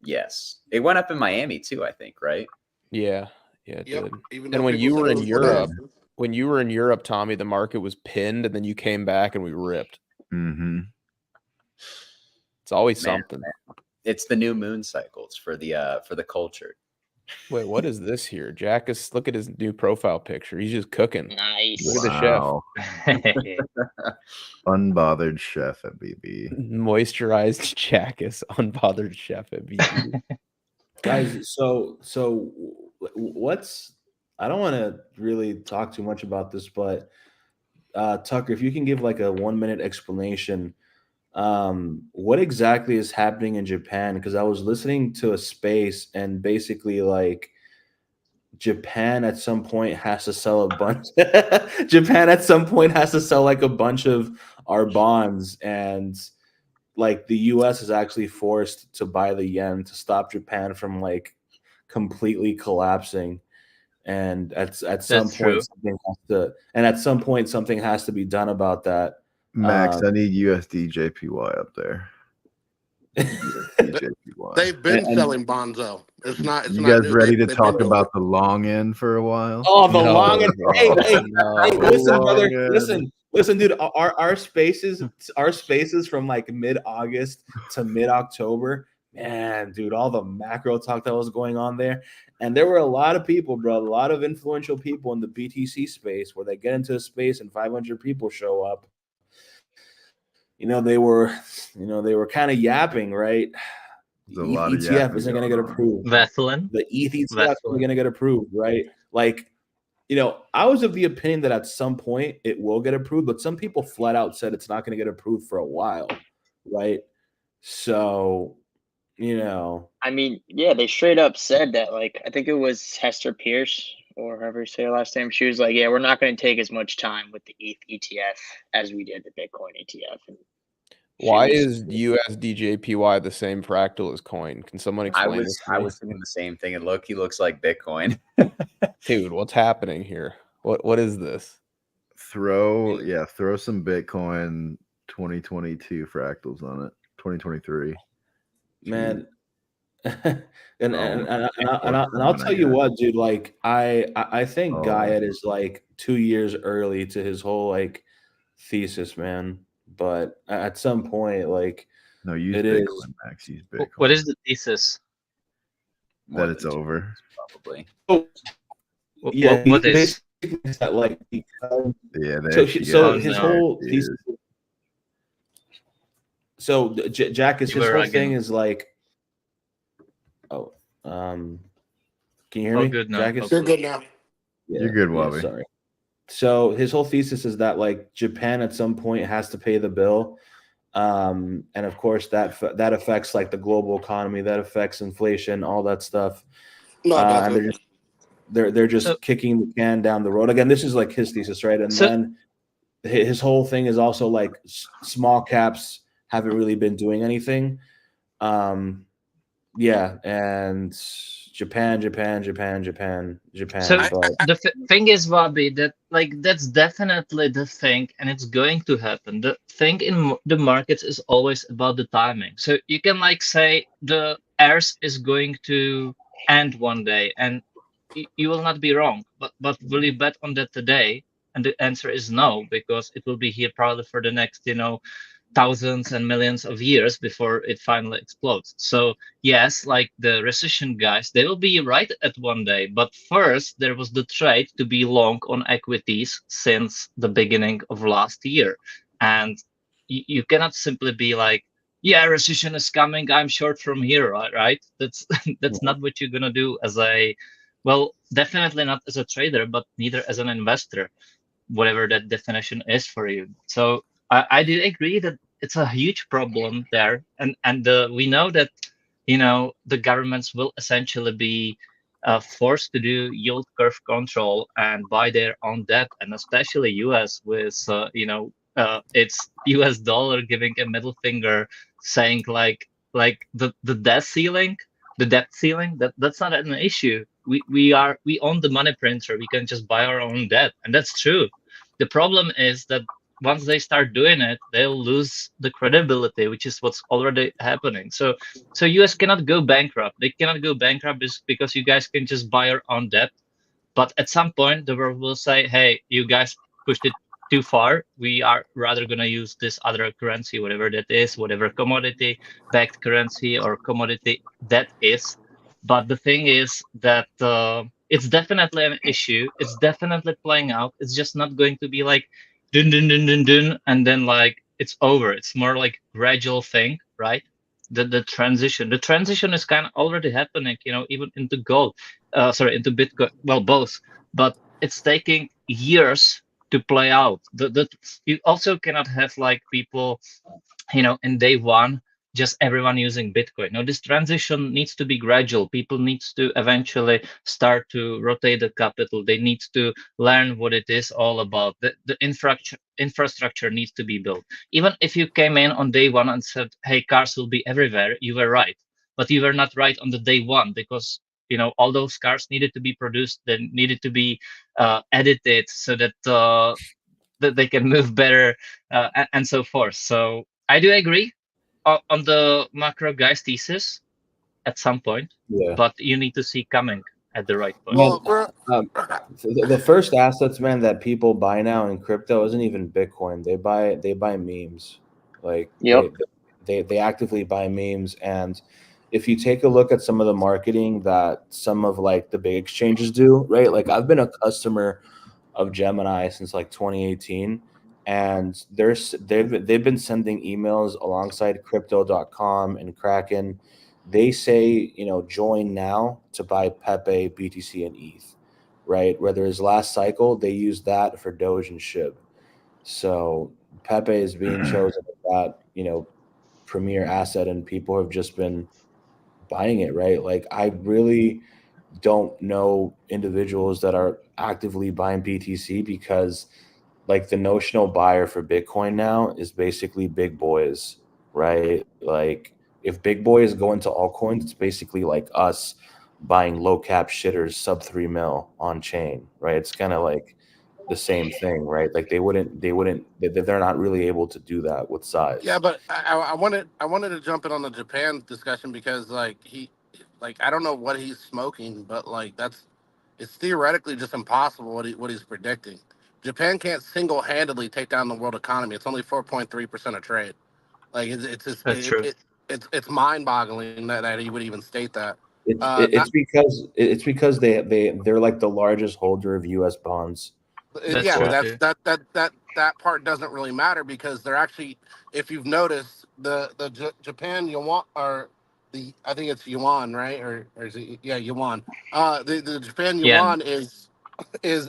S1: Yes, it went up in Miami too, I think, right?
S2: Yeah, it
S3: Yep.
S2: did.
S3: Even
S2: And
S3: though
S2: when
S3: people
S2: you
S3: said
S2: were
S3: it
S2: in
S3: was
S2: Europe,
S3: whatever.
S2: Tommy, the market was pinned, and then you came back and we ripped.
S5: Mm-hmm.
S2: It's always something.
S1: Man. It's the new moon cycles for the culture.
S2: Wait, what is this here? Jack is, look at his new profile picture. He's just cooking.
S7: Nice.
S2: Look at the
S5: chef. Unbothered chef at BB.
S2: Moisturized Jackus, unbothered chef at BB.
S4: Guys, so what's, I don't want to really talk too much about this, but Tucker, if you can give like a 1-minute explanation, what exactly is happening in Japan? Because I was listening to a space, and basically like Japan at some point has to sell a bunch. Japan at some point has to sell like a bunch of our bonds, and like the U.S. is actually forced to buy the yen to stop Japan from like completely collapsing. And at some point, something has to be done about that.
S5: Max, I need USD JPY up there.
S3: They've been selling Bonzo. It's not. It's
S5: you
S3: not
S5: guys
S3: new.
S5: ready to talk about the long end for a while?
S4: Oh, the long end. Hey, listen, brother. Listen, dude. Our spaces from like mid-August to mid-October. Man, dude, all the macro talk that was going on there. And there were a lot of people, bro, a lot of influential people in the BTC space, where they get into a space and 500 people show up. They were kind of yapping, right? The ETF isn't going to get approved.
S6: Vaseline.
S4: The ETH ETF isn't going to get approved, right? Like, I was of the opinion that at some point it will get approved, but some people flat out said it's not going to get approved for a while, right? So,
S7: I mean, yeah, they straight up said that. Like, I think it was Hester Pierce, or however you say her last name. She was like, "Yeah, we're not going to take as much time with the ETH ETF as we did the Bitcoin ETF." And
S2: why is USDJPY the same fractal as coin? Can someone explain this?
S1: I was thinking the same thing, and look, he looks like Bitcoin.
S2: Dude, what's happening here? What is this?
S5: Throw some Bitcoin 2022 fractals on it. 2023.
S4: Man. and I'll tell you what, dude, like I think Guyet is like 2 years early to his whole like thesis, man. But at some point, like,
S5: no, use Bitcoin, Max. Use Bitcoin.
S6: What is the thesis?
S5: That it's over.
S1: Probably.
S4: Oh,
S6: yeah. What is
S4: that, like, because,
S5: yeah.
S4: So his whole thesis. So Jack, is his whole thing is like, can you hear me?
S6: Good now.
S4: Jack,
S3: You're good now.
S4: Yeah,
S5: You're good,
S4: yeah,
S5: Wabi.
S4: sorry. So his whole thesis is that like Japan at some point has to pay the bill, and of course that affects like the global economy, that affects inflation, all that stuff.
S3: No,
S4: and they're just kicking the can down the road. Again, this is like his thesis, right? And then his whole thing is also like small caps haven't really been doing anything. Yeah, and Japan.
S6: So
S4: But
S6: the thing is, Bobby, that like that's definitely the thing, and it's going to happen. The thing in the markets is always about the timing. So you can like say the Earth is going to end one day, and you will not be wrong. But will you bet on that today? And the answer is no, because it will be here probably for the next, thousands and millions of years before it finally explodes. So yes, like the recession guys, they will be right at one day. But first, there was the trade to be long on equities since the beginning of last year, and you cannot simply be like, yeah, recession is coming, I'm short from here, right? That's that's not what you're gonna do as a, well, definitely not as a trader, but neither as an investor, whatever that definition is for you. So I do agree that it's a huge problem there, and we know that the governments will essentially be forced to do yield curve control and buy their own debt, and especially U.S. with its U.S. dollar giving a middle finger, saying like the debt ceiling, that's not an issue. We own the money printer. We can just buy our own debt, and that's true. The problem is that once they start doing it, they'll lose the credibility, which is what's already happening. So US cannot go bankrupt. They cannot go bankrupt because you guys can just buy your own debt. But at some point, the world will say, hey, you guys pushed it too far. We are rather going to use this other currency, whatever that is, whatever commodity backed currency or commodity that is. But the thing is that it's definitely an issue. It's definitely playing out. It's just not going to be like dun dun dun dun dun, and then like it's over. It's more like gradual thing, right? The transition is kind of already happening, even into gold, into Bitcoin. Well, both, but it's taking years to play out. You also cannot have like people, in day one, just everyone using Bitcoin. No, this transition needs to be gradual. People needs to eventually start to rotate the capital. They need to learn what it is all about. The infrastructure needs to be built. Even if you came in on day one and said, hey, cars will be everywhere, you were right. But you were not right on the day one, because all those cars needed to be produced, they needed to be edited so that that they can move better, and so forth. So I do agree on the macro guy's thesis at some point, but you need to see coming at the right point.
S4: The first assets, man, that people buy now in crypto isn't even Bitcoin. They buy memes. Like they actively buy memes. And if you take a look at some of the marketing that some of like the big exchanges do, right? Like I've been a customer of Gemini since like 2018, and they've been sending emails alongside crypto.com and Kraken. They say, join now to buy Pepe, BTC, and ETH, right? Whether his last cycle, they used that for Doge and SHIB. So Pepe is being chosen as that, premier asset, and people have just been buying it, right? Like I really don't know individuals that are actively buying BTC, because like the notional buyer for Bitcoin now is basically big boys, right? Like if big boys go into altcoins, it's basically like us buying low cap shitters sub 3 mil on chain, right? It's kind of like the same thing, right? Like they're not really able to do that with size.
S3: Yeah, but I wanted to jump in on the Japan discussion, because like I don't know what he's smoking, but like it's theoretically just impossible what he's predicting. Japan can't single handedly take down the world economy. It's only 4.3% of trade. Like it's mind boggling that he would even state that.
S4: It's because they're like the largest holder of U.S. bonds.
S3: That part doesn't really matter, because they're actually, if you've noticed, Japan yuan, or I think it's yuan, right? Or is it, yeah, yuan. The Japan
S6: Yeah.
S3: yuan is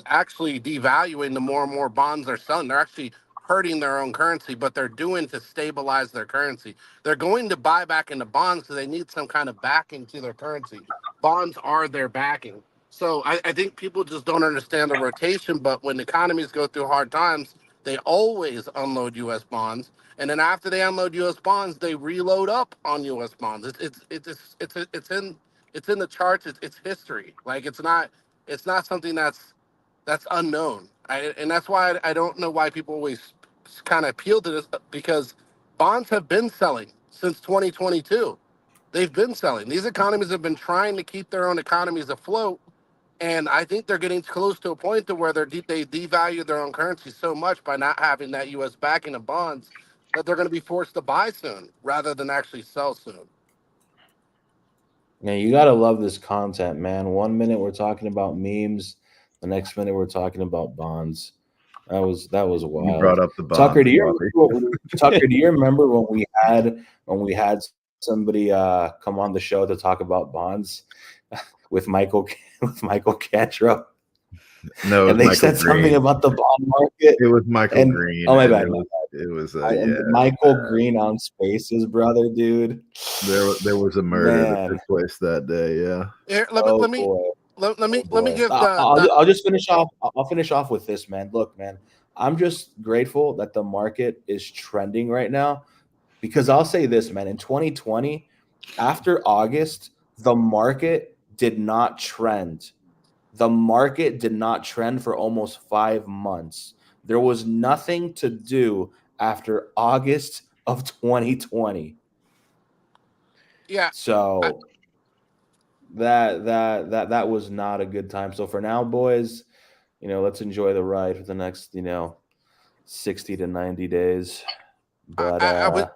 S3: actually devaluing the more and more bonds they're selling. They're actually hurting their own currency, but they're doing to stabilize their currency. They're going to buy back into bonds because they need some kind of backing to their currency. Bonds are their backing. So I think people just don't understand the rotation. But when economies go through hard times, they always unload U.S. bonds, and then after they unload U.S. bonds, they reload up on U.S. bonds. It's in the charts. It's history. Like it's not something that's unknown. And that's why I don't know why people always kind of appeal to this, because bonds have been selling since 2022. They've been selling. These economies have been trying to keep their own economies afloat, and I think they're getting close to a point to where they devalue their own currency so much by not having that U.S. backing of bonds that they're going to be forced to buy soon rather than actually sell soon.
S4: Yeah, you gotta love this content, man. 1 minute we're talking about memes, the next minute we're talking about bonds. That was
S5: You brought
S4: wild.
S5: up the
S4: Tucker,
S5: bonds, Bobby.
S4: Tucker, do you remember when we had somebody come on the show to talk about bonds with Michael Cantro?
S5: No, it
S4: And
S5: was
S4: they
S5: Michael
S4: said something
S5: Green.
S4: about the bond market.
S5: It was Michael
S4: And
S5: Green.
S4: oh my
S5: and
S4: bad,
S5: It was
S4: and Michael Green on Spaces, brother, dude.
S5: there was a murder that
S4: Man,
S5: took place that day. Yeah.
S3: Here,
S4: oh boy.
S3: let me
S4: Oh
S3: let me
S4: boy.
S3: give
S4: I'll just finish off. I'll finish off with this, man. Look, man, I'm just grateful that the market is trending right now, because I'll say this, man. In 2020, after August, the market did not trend. The market did not trend for almost 5 months. There was nothing to do after August of 2020.
S3: yeah. I,
S4: So that was not a good time. So for now, boys, let's enjoy the ride for the next, 60 to 90 days. But
S3: I would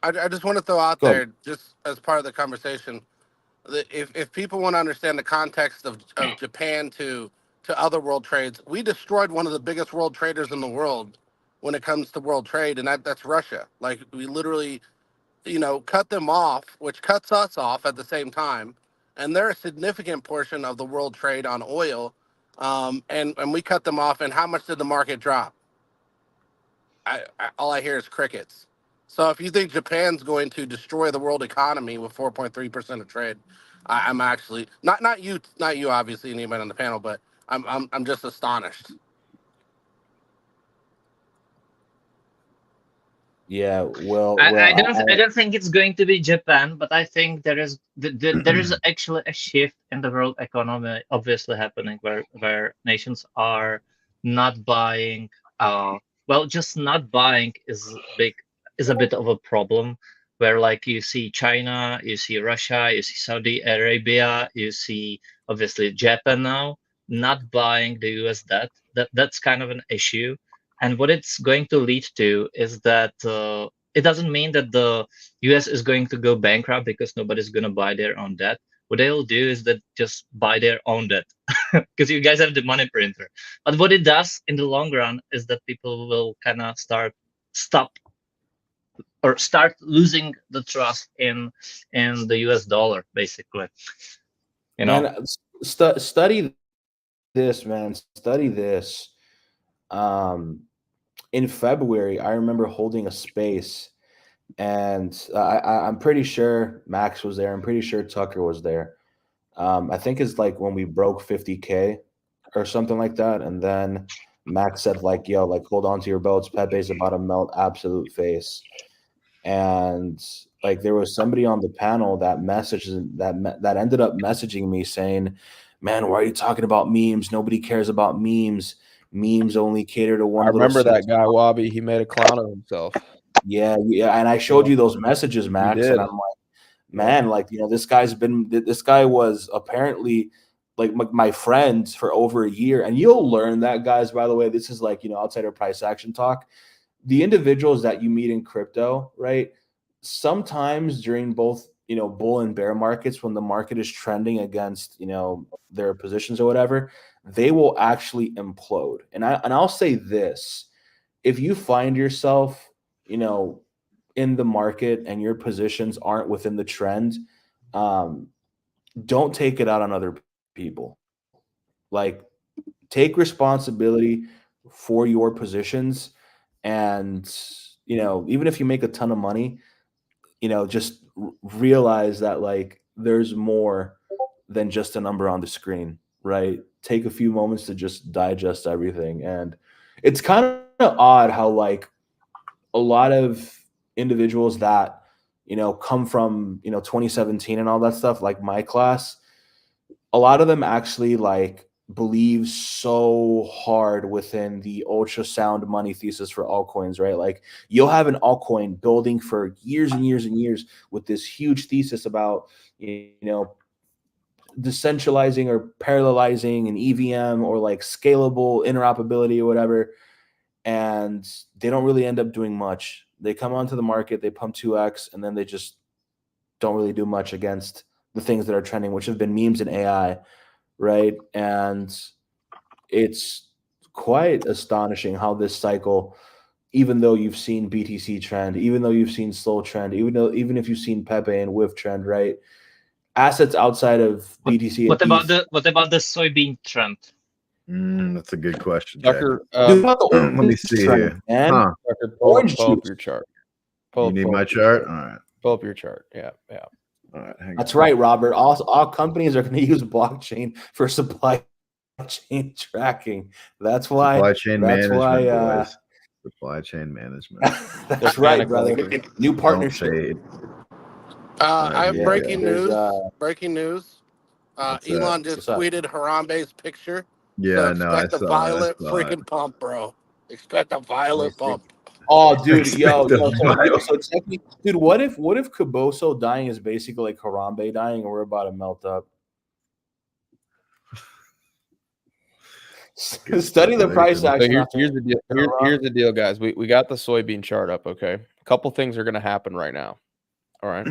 S3: I just want to throw out
S4: go ahead.
S3: there, just as part of the conversation, that if people want to understand the context of Japan to other world trades, we destroyed one of the biggest world traders in the world when it comes to world trade, and that's Russia. Like we literally, cut them off, which cuts us off at the same time, and they're a significant portion of the world trade on oil, and we cut them off. And how much did the market drop? All I hear is crickets. So if you think Japan's going to destroy the world economy with 4.3% of trade, I'm actually not you, obviously, anybody on the panel, but I'm just astonished.
S4: Yeah, well,
S6: I don't think it's going to be Japan, but I think there is actually a shift in the world economy obviously happening where nations are not buying. Well, just not buying is a bit of a problem. Where like you see China, you see Russia, you see Saudi Arabia, you see obviously Japan now not buying the US debt. That's kind of an issue. And what it's going to lead to is that it doesn't mean that the US is going to go bankrupt because nobody's going to buy their own debt. What they'll do is that just buy their own debt because you guys have the money printer. But what it does in the long run is that people will kind of start losing the trust in the US dollar, basically.
S4: man, study this, man. Study this. In February, I remember holding a space, and I'm pretty sure Max was there. I'm pretty sure Tucker was there. I think it's like when we broke 50K or something like that, and then Max said like, "Yo, like hold on to your belts. Pepe's about to melt absolute face." And like there was somebody on the panel that that ended up messaging me saying, "Man, why are you talking about memes? Nobody cares about memes. Memes only cater to one
S2: I
S4: little
S2: remember that
S4: segment."
S2: guy Wabi. He made a clown of himself.
S4: Yeah, and I showed you those messages, Max,
S2: did.
S4: and I'm like, man, like this guy was apparently like my friend for over a year, and you'll learn that, guys. By the way, this is like outside of price action talk. The individuals that you meet in crypto, right? Sometimes during both bull and bear markets, when the market is trending against their positions or whatever, they will actually implode. And I'll say this: if you find yourself, in the market and your positions aren't within the trend, don't take it out on other people. Like, take responsibility for your positions, and even if you make a ton of money, just realize that like there's more than just a number on the screen, right? Take a few moments to just digest everything. And it's kind of odd how like a lot of individuals that come from 2017 and all that stuff, like my class, a lot of them actually like believe so hard within the ultra sound money thesis for altcoins, right? Like, you'll have an altcoin building for years and years and years with this huge thesis about decentralizing or parallelizing an EVM or like scalable interoperability or whatever, and they don't really end up doing much. They come onto the market, they pump 2x, and then they just don't really do much against the things that are trending, which have been memes and AI, right? And it's quite astonishing how this cycle, even though you've seen BTC trend, even though you've seen Slow trend, even if you've seen Pepe and WIF trend, right? Assets outside of BTC.
S6: What about the soybean trend?
S5: That's a good question,
S2: Tucker.
S5: let me see here.
S2: Tucker, pull up your chart.
S5: You need my chart? All right.
S2: Pull up your chart. Yeah.
S5: All right.
S4: That's right, Robert. All companies are going to use blockchain for supply chain tracking. That's why.
S5: Supply chain management, boys. Supply chain management.
S4: That's right, brother. New partnership.
S3: I have breaking news. Breaking news. Elon just tweeted Harambe's picture.
S5: Yeah,
S3: so expect a violent freaking pump, bro. Expect a violent pump.
S4: Oh, dude, so dude, what if Caboso dying is basically like Harambe dying, and we're about to melt up? Study the price action.
S2: So here's the deal. Here's the deal, guys. We got the soybean chart up. Okay, a couple things are going to happen right now. All right.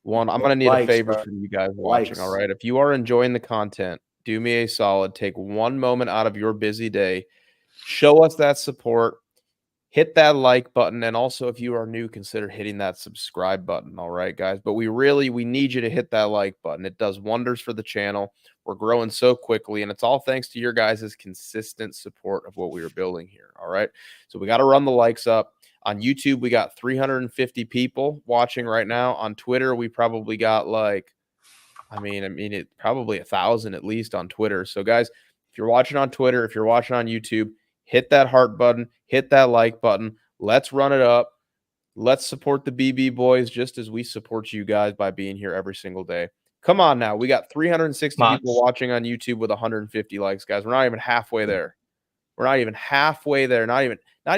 S2: One, I'm going to need a favor from you guys watching. All right. If you are enjoying the content, do me a solid. Take one moment out of your busy day. Show us that support. Hit that like button. And also, if you are new, consider hitting that subscribe button. All right, guys. But we need you to hit that like button. It does wonders for the channel. We're growing so quickly, and it's all thanks to your guys' consistent support of what we are building here. All right. So we got to run the likes up. On YouTube, we got 350 people watching right now. On Twitter, we probably got like, probably 1,000 at least on Twitter. So guys, if you're watching on Twitter, if you're watching on YouTube, hit that heart button, hit that like button. Let's run it up. Let's support the BB boys just as we support you guys by being here every single day. Come on now. We got 360 people watching on YouTube with 150 likes, guys. We're not even halfway there. We're not even halfway there. Not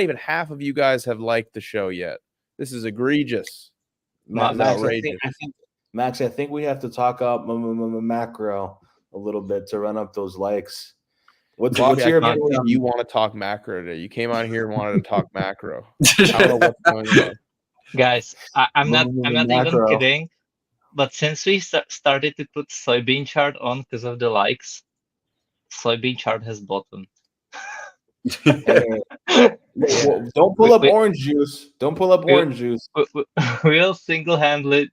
S2: even half of you guys have liked the show yet. This is egregious.
S4: Max, I think we have to talk up macro a little bit to run up those likes. What's your opinion?
S2: You want to talk macro today? You came on here and wanted to talk macro. I don't know what's going on.
S6: Guys, I'm not even kidding. But since we started to put soybean chart on because of the likes, soybean chart has bottomed.
S4: Don't pull up orange juice. Don't pull up orange juice.
S6: We'll single-handedly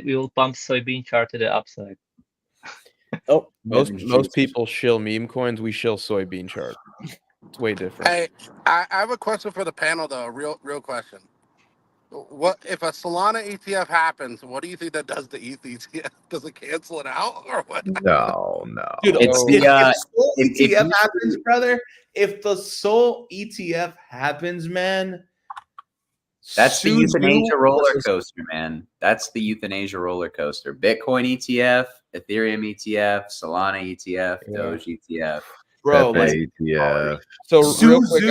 S6: we will pump soybean chart to the upside.
S2: Oh, most people shill meme coins. We shill soybean chart. It's way different.
S3: Hey, I have a question for the panel though. Real question. What if a Solana ETF happens? What do you think that does to ETH ETF? Does it cancel it out or what?
S5: No.
S1: Dude,
S4: if Sol ETF happens, brother, if the Sol ETF happens, man,
S1: that's the euthanasia roller coaster, man. That's the euthanasia roller coaster. Bitcoin ETF, Ethereum ETF, Solana ETF, Doge ETF.
S4: Bro,
S5: ETF.
S2: So real quick,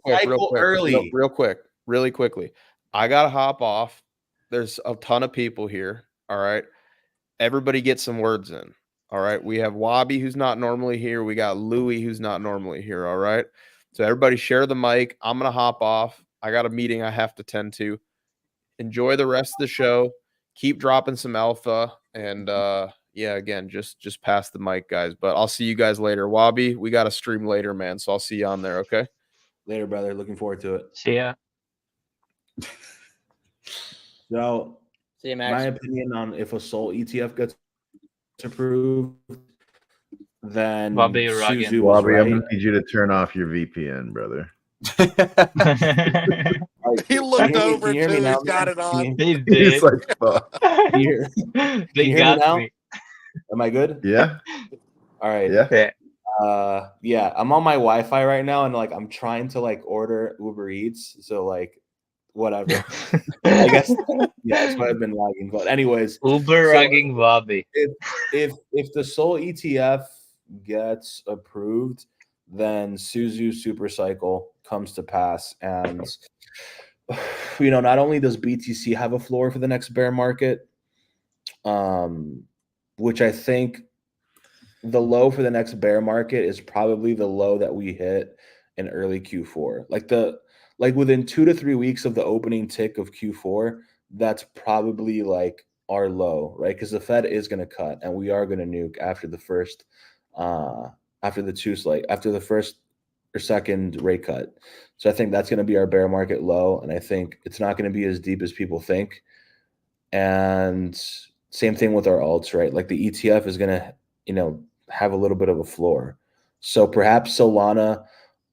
S2: guys, really quickly. I gotta hop off. There's a ton of people here. All right. Everybody get some words in. All right. We have Wabi, who's not normally here. We got Louie, who's not normally here. All right. So everybody share the mic. I'm gonna hop off. I got a meeting I have to tend to. Enjoy the rest of the show. Keep dropping some alpha. And again, just pass the mic, guys. But I'll see you guys later. Wabi, we got to stream later, man. So I'll see you on there, okay?
S4: Later, brother. Looking forward to it.
S6: See ya.
S4: So,
S8: See you,
S4: my
S8: Max.
S4: opinion on if a Sol ETF gets approved, then
S6: Bobby, you're
S4: Suzu
S6: rugging.
S4: was
S5: Bobby, I'm
S4: right.
S5: gonna need you to turn off your VPN, brother.
S3: He looked
S4: Can
S3: over
S4: you hear me
S3: too.
S4: now,
S3: He's got
S4: man?
S3: it on.
S6: He
S5: He's
S6: did.
S5: like, fuck.
S4: Can you
S6: They
S4: hear me
S6: got
S4: now?
S6: me.
S4: Am I good?
S5: Yeah,
S4: All right.
S5: yeah.
S6: Yeah.
S4: Yeah, I'm on my Wi-Fi right now, and like I'm trying to like order Uber Eats, so like whatever. I guess yeah, that's why I've been lagging. But anyways,
S6: Uber
S4: so
S6: rugging Bobby.
S4: if the Sol ETF gets approved, then Suzu Supercycle comes to pass, and not only does BTC have a floor for the next bear market, which I think the low for the next bear market is probably the low that we hit in early Q4. Like within 2 to 3 weeks of the opening tick of Q4, that's probably like our low, right? Because the Fed is going to cut, and we are going to nuke after the first, after the first or second rate cut. So I think that's going to be our bear market low, and I think it's not going to be as deep as people think. And same thing with our alts, right? Like the ETF is going to, have a little bit of a floor. So perhaps Solana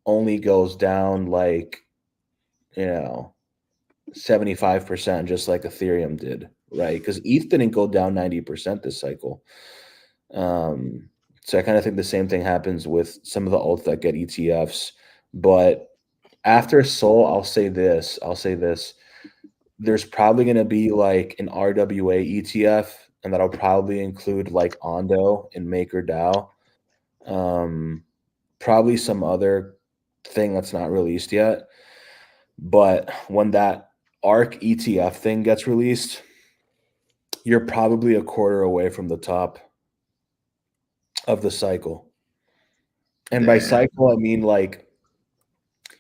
S4: only goes down like, 75%, just like Ethereum did, right? Because ETH didn't go down 90% this cycle. So I kind of think the same thing happens with some of the alts that get ETFs. But after Sol, I'll say this. There's probably going to be like an RWA ETF, and that'll probably include like Ondo and MakerDAO. Probably some other thing that's not released yet. But when that ARK ETF thing gets released, you're probably a quarter away from the top of the cycle. And by cycle, I mean like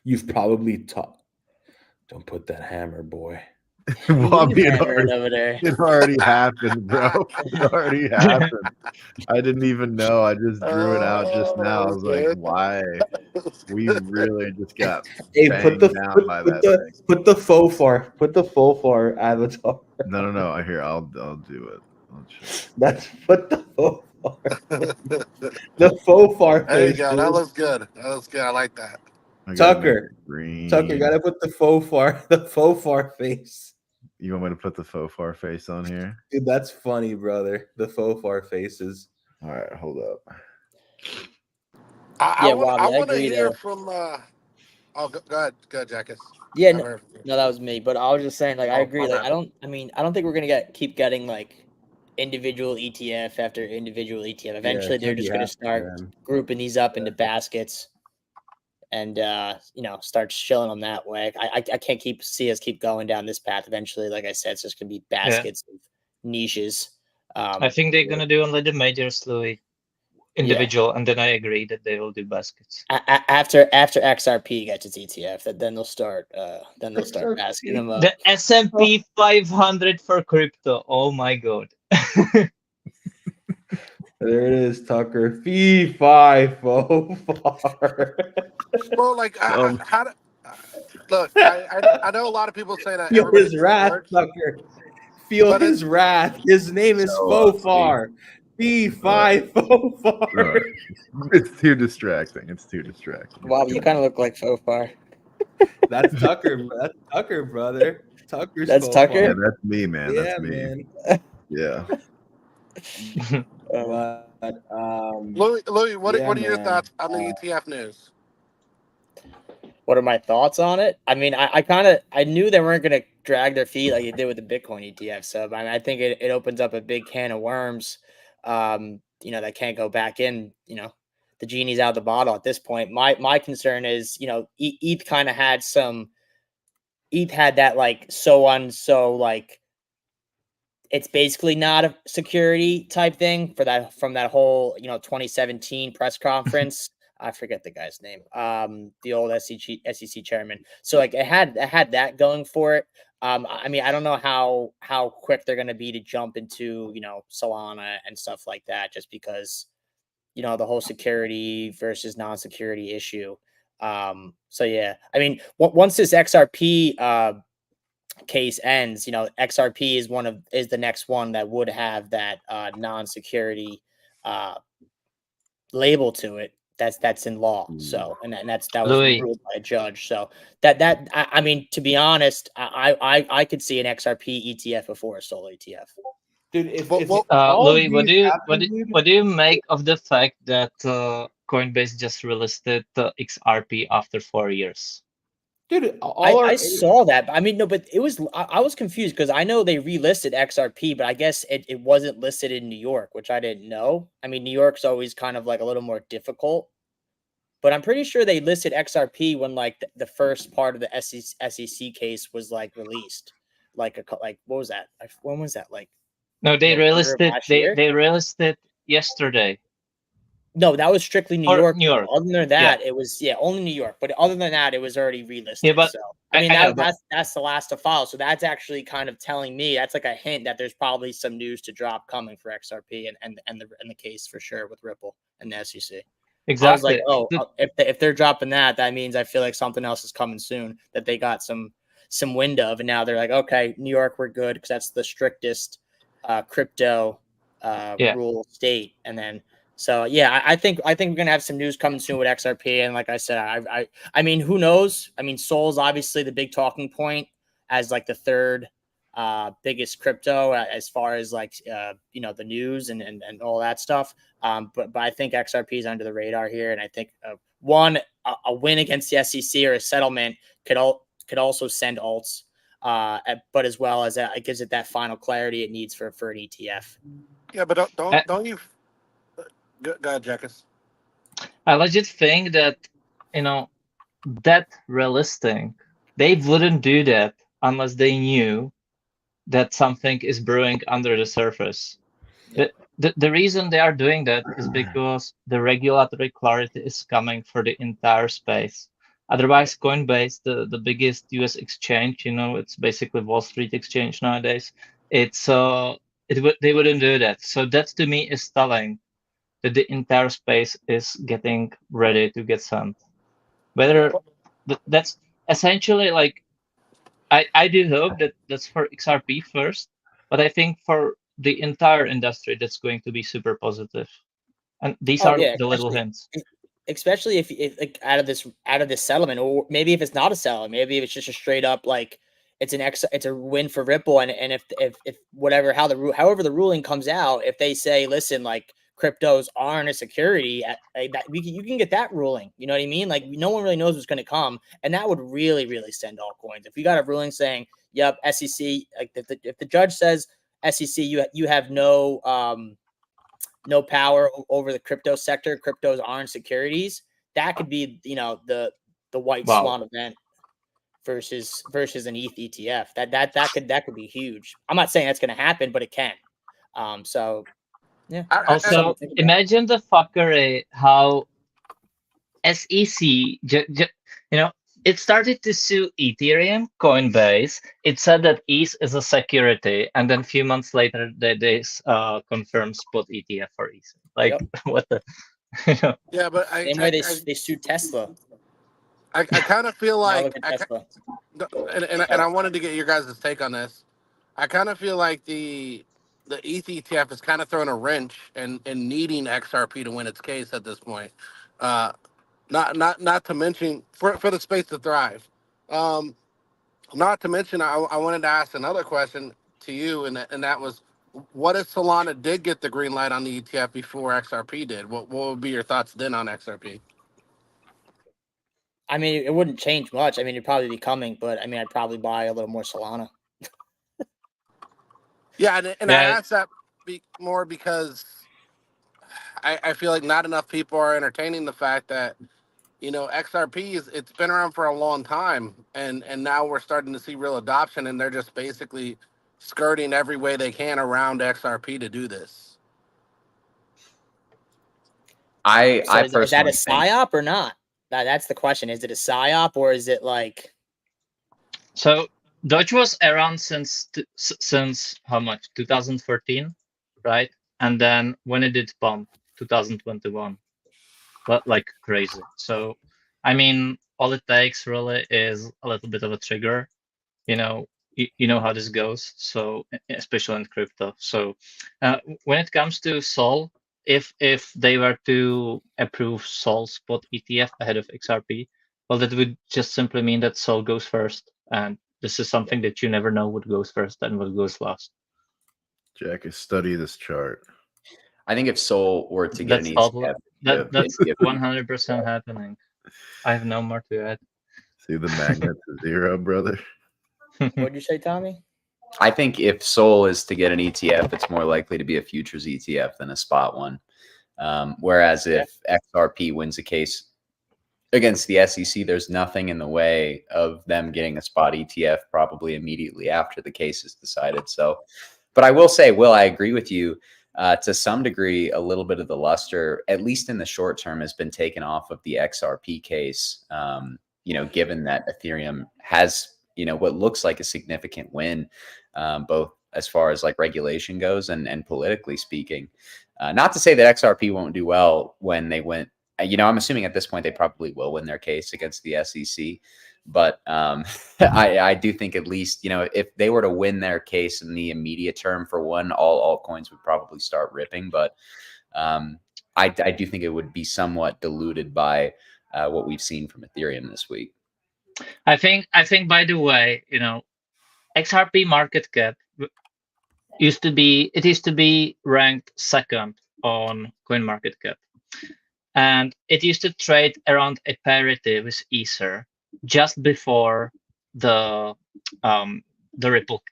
S4: you've probably Don't put that hammer, boy.
S5: Bobby,
S8: over there.
S5: it already happened, bro. It already happened. I didn't even know. I just drew it out just now. I was like, why? We really just got banged down by that thing.
S4: Put the faux far avatar.
S5: No. I hear. I'll do it.
S4: That's what the faux far. The faux far.
S3: There you go. That looks good. I like that.
S4: Tucker, you gotta put the faux far face.
S5: You want me to put the faux far face on here?
S4: Dude, that's funny, brother. The faux far faces.
S5: All right, hold up.
S3: I want to hear from. Go ahead, Jackus.
S8: Yeah, no, that was me. But I was just saying, like, I agree. Like, I don't think we're gonna keep getting like individual ETF after individual ETF. Eventually, they're just gonna start grouping these up into baskets, and start shilling them that way. I can't see us keep going down this path. Eventually, like I said, it's just gonna be baskets of niches.
S6: I think they're gonna do only the majors, Louis, individual, and then I agree that they will do baskets.
S8: After XRP gets its ETF, then they'll start basking them up.
S6: The S&P 500 for crypto. Oh my god.
S4: There it is, Tucker. Fee, fi, fo, far.
S3: Well, like, look, I know a lot of people say that.
S4: Feel his wrath, Tucker. Feel his wrath. His name is Fo Far. Fee, fi, fo, far.
S5: It's too distracting.
S8: Wow, you kind of look like Fo Far.
S4: That's Tucker. That's Tucker, brother.
S8: That's Tucker?
S5: Yeah, that's me, man.
S4: Yeah,
S5: That's me.
S4: man.
S5: Yeah.
S4: But,
S3: Louis, what are your thoughts on the ETF news?
S8: What are my thoughts on it? I mean, I knew they weren't going to drag their feet like they did with the Bitcoin ETF. So I think it opens up a big can of worms, that can't go back in. The genie's out of the bottle at this point. My concern is, ETH kind of had ETH had that like it's basically not a security type thing from that whole 2017 press conference. I forget the guy's name. The old SEC chairman. So like it had that going for it. I mean, I don't know how quick they're going to be to jump into Solana and stuff like that, just because the whole security versus non-security issue. So yeah, I mean, once this XRP case ends, XRP is the next one that would have that non-security label to it. That's in law. So that was
S6: Louis.
S8: ruled by a judge. So I mean, to be honest, I could see an XRP ETF before a Sol ETF.
S4: Dude, if
S6: Louis, what do you make of the fact that Coinbase just relisted XRP after 4 years?
S4: Dude,
S8: I saw that. I mean, no, but it was I was confused because I know they relisted XRP, but I guess it wasn't listed in New York, which I didn't know. I mean, New York's always kind of like a little more difficult, but I'm pretty sure they listed XRP when like the first part of the SEC case was like released. Like what was that? When was that? Like
S6: no, they relisted. They relisted yesterday.
S8: No, that was strictly New York.
S6: New York.
S8: Other than that, it was only New York. But other than that, it was already relisted.
S6: Yeah, but
S8: so I mean that's the last to file. So that's actually kind of telling me that's like a hint that there's probably some news to drop coming for XRP and the case for sure with Ripple and the SEC.
S6: Exactly.
S8: I was like, if they're dropping that means I feel like something else is coming soon that they got some wind of, and now they're like, okay, New York, we're good because that's the strictest crypto rule state, and then. So yeah, I think we're gonna have some news coming soon with XRP, and like I said, I mean, who knows? I mean, Sol's obviously the big talking point as like the third biggest crypto as far as like the news and all that stuff. But I think XRP is under the radar here, and I think a win against the SEC or a settlement could also send alts, but as well as it gives it that final clarity it needs for an ETF.
S3: Yeah, but don't you? Go ahead, Jackus.
S6: I legit think that, that relisting, they wouldn't do that unless they knew that something is brewing under the surface. Yeah. The reason they are doing that is because the regulatory clarity is coming for the entire space. Otherwise, Coinbase, the biggest US exchange, it's basically Wall Street exchange nowadays. They wouldn't do that. So that to me is telling that the entire space is getting ready to get sent. Whether that's essentially like, I do hope that that's for XRP first, but I think for the entire industry, that's going to be super positive. And these are the little hints.
S8: Especially if like out of this settlement, or maybe if it's not a settlement, maybe if it's just a straight up like it's a win for Ripple, and if however the ruling comes out, if they say, listen, like cryptos aren't a security, you can get that ruling. You know what I mean? Like no one really knows what's going to come, and that would really, really send altcoins. If you got a ruling saying, "Yep, SEC," like if the judge says SEC, you have no power over the crypto sector. Cryptos aren't securities. That could be the white swan event versus an ETH ETF. That could be huge. I'm not saying that's going to happen, but it can. So. Yeah.
S6: Also, imagine the fuckery how SEC, it started to sue Ethereum, Coinbase. It said that ETH is a security, and then a few months later, they confirmed spot ETF for ETH. Like, what the?
S3: Yeah, but
S8: same way they sued Tesla.
S3: I kind of feel like,
S8: Tesla.
S3: And I wanted to get your guys' take on this. I kind of feel like the ETH ETF is kind of throwing a wrench in needing XRP to win its case at this point. Not to mention for the space to thrive. Not to mention, I wanted to ask another question to you, and that was, what if Solana did get the green light on the ETF before XRP did? What would be your thoughts then on XRP?
S8: I mean, it wouldn't change much. I mean, it'd probably be coming, but I mean, I'd probably buy a little more Solana.
S3: Yeah, and I asked that more because I feel like not enough people are entertaining the fact that XRP it's been around for a long time, and now we're starting to see real adoption, and they're just basically skirting every way they can around XRP to do this.
S1: I personally
S8: is that a psyop or not? That's the question. Is it a psyop or is it like?
S6: So Doge was around since how much? 2014, right? And then when it did bump, 2021, but like crazy. So, I mean, all it takes really is a little bit of a trigger. You you know how this goes. So especially in crypto. So when it comes to Sol, if they were to approve Sol spot ETF ahead of XRP, well, that would just simply mean that Sol goes first, and this is something that you never know what goes first and what goes last.
S5: Jack, study this chart.
S1: I think if Sol were to get
S6: That's
S1: an
S6: all.
S1: ETF,
S6: That's 100% happening. I have no more to add.
S5: See the magnet to zero, brother.
S8: What'd you say, Tommy?
S1: I think if Sol is to get an ETF, it's more likely to be a futures ETF than a spot one. Whereas if XRP wins a case against the SEC, there's nothing in the way of them getting a spot ETF probably immediately after the case is decided. So, but I will say, Will, I agree with you. To some degree, a little bit of the luster, at least in the short term, has been taken off of the XRP case. Given that Ethereum has, what looks like a significant win, both as far as like regulation goes and politically speaking. Not to say that XRP won't do well when they went. I'm assuming at this point they probably will win their case against the SEC. But I do think at least, if they were to win their case in the immediate term for one, all altcoins would probably start ripping. But I do think it would be somewhat diluted by what we've seen from Ethereum this week.
S6: I think, by the way, XRP market cap used to be ranked second on CoinMarketCap. And it used to trade around a parity with Ether just before the Ripple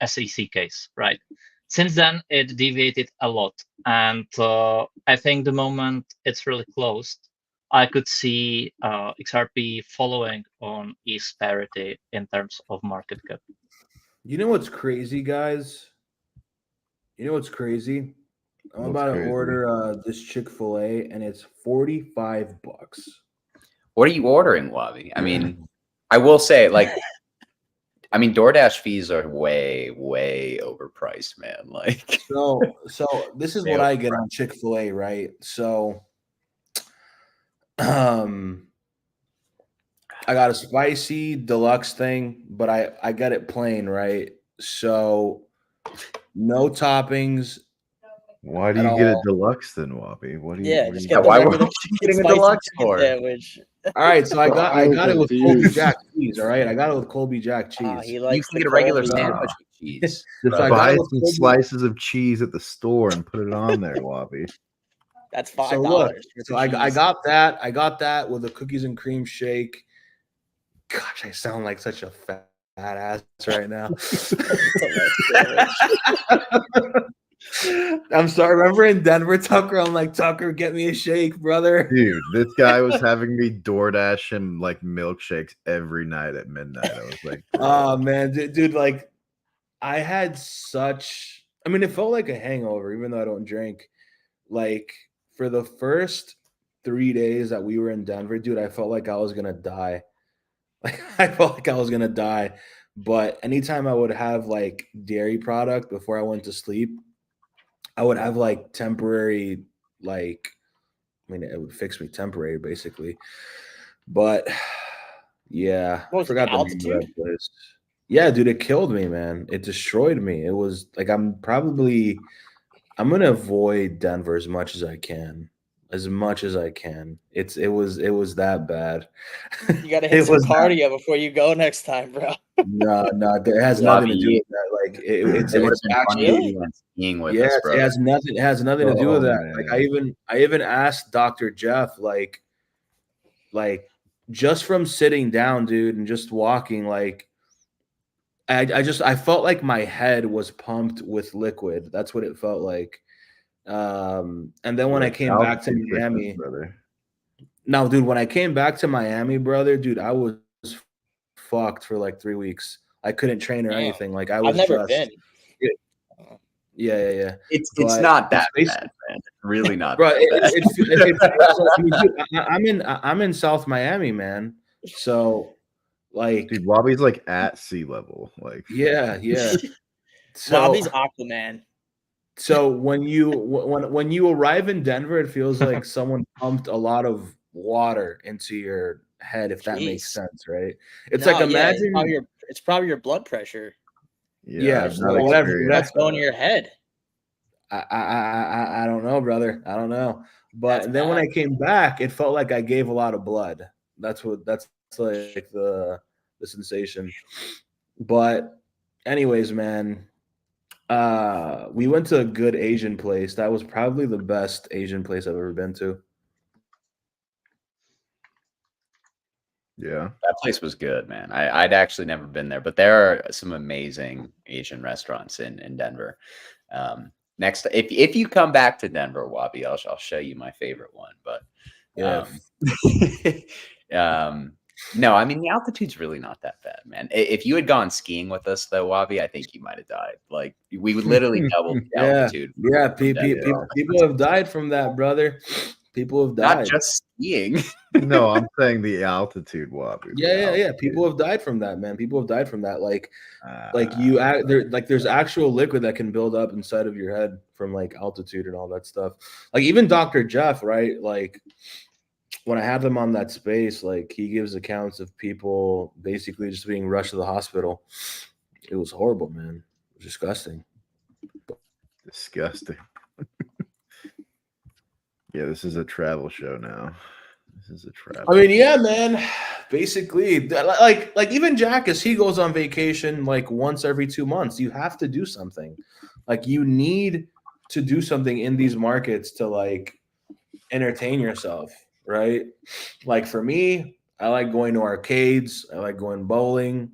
S6: SEC case, right? Since then, it deviated a lot. And I think the moment it's really closed, I could see XRP following on ETH parity in terms of market cap.
S9: You know what's crazy, guys? You know what's crazy? I'm about to order this Chick-fil-A, and it's $45.
S1: What are you ordering, Wabi? I mean, I will say, DoorDash fees are way, way overpriced, man.
S9: So this is what I get on Chick-fil-A, right? So, I got a spicy deluxe thing, but I get it plain, right? So, no toppings.
S5: Why do you get a deluxe then, Wabi? What do you?
S8: Yeah,
S5: just
S8: get
S1: why were you getting a deluxe for?
S8: Sandwich.
S9: All right, so I got it with Colby Jack cheese. All right, I got it with Colby Jack cheese.
S8: He likes
S1: you can get a regular sandwich with cheese.
S5: Just buy some slices of cheese at the store and put it on there, Wabi.
S8: That's $5.
S9: So look, I got that. I got that with a cookies and cream shake. Gosh, I sound like such a fat ass right now. I'm sorry. Remember in Denver, Tucker? I'm like, Tucker, get me a shake, brother.
S5: Dude, this guy was having me DoorDash him like milkshakes every night at midnight. I was like,
S9: oh man, dude, like I had such. I mean, it felt like a hangover, even though I don't drink. Like for the first 3 days that we were in Denver, dude, I felt like I was gonna die. Like I felt like I was gonna die. But anytime I would have like dairy product before I went to sleep, I would have like temporary, it would fix me temporary basically. But yeah, I forgot the name of that place. Yeah, dude, it killed me, man. It destroyed me. It was like I'm gonna avoid Denver as much as I can. It was that bad.
S8: You gotta hit some cardio before you go next time, bro.
S9: No, it has nothing to do with that. Like it's actually
S1: skiing with
S9: yes,
S1: us, bro.
S9: It has nothing to do with that.
S5: Man.
S9: Like I even asked Dr. Jeff, like just from sitting down, dude, and just walking, like I felt like my head was pumped with liquid. That's what it felt like. And then when I came back to Miami,
S5: brother.
S9: No, dude, when I came back to Miami, brother, dude, I was fucked for like 3 weeks. I couldn't train or anything. Like I've
S8: never been.
S9: Yeah.
S1: It's not that bad, man. It's really not.
S9: Bro,
S1: that
S9: bad. I'm in South Miami, man. So like,
S5: dude, Wabi's like at sea level. Like,
S9: yeah.
S8: So, Wabi's Aquaman.
S9: So when you arrive in Denver, it feels like someone pumped a lot of water into your head, if that makes sense, right? It's like imagine
S8: it's probably your blood pressure.
S5: Yeah, I've not
S9: whatever.
S5: experienced
S8: What's going in your head?
S9: I don't know, brother. I don't know. But
S8: That's
S9: then when
S8: bad.
S9: I came back, it felt like I gave a lot of blood. That's like the sensation. But anyways, man, we went to a good Asian place. That was probably the best Asian place I've ever been to.
S5: Yeah.
S1: That place was good, man. I'd actually never been there, but there are some amazing Asian restaurants in Denver. Next, if you come back to Denver, Wabi, I'll show you my favorite one. But
S9: Yeah.
S1: no, I mean the altitude's really not that bad, man. If you had gone skiing with us, though, Wabi, I think you might have died. Like we would literally double the altitude.
S9: Yeah,
S1: from Denver.
S9: people have died from that, brother. People have
S1: Not
S9: died.
S1: just skiing.
S5: No, I'm saying the altitude, Wabi.
S9: Yeah. People have died from that, man. People have died from that. Like there's actual liquid that can build up inside of your head from like altitude and all that stuff. Like even Dr. Jeff, right? Like when I had him on that space, like he gives accounts of people basically just being rushed to the hospital. It was horrible, man. It was disgusting.
S5: Disgusting. Yeah, this is a travel show now. This is a travel.
S9: I mean, yeah, man. Basically, like even Jackus, he goes on vacation like once every 2 months. You have to do something. Like you need to do something in these markets to like entertain yourself, right? Like for me, I like going to arcades. I like going bowling.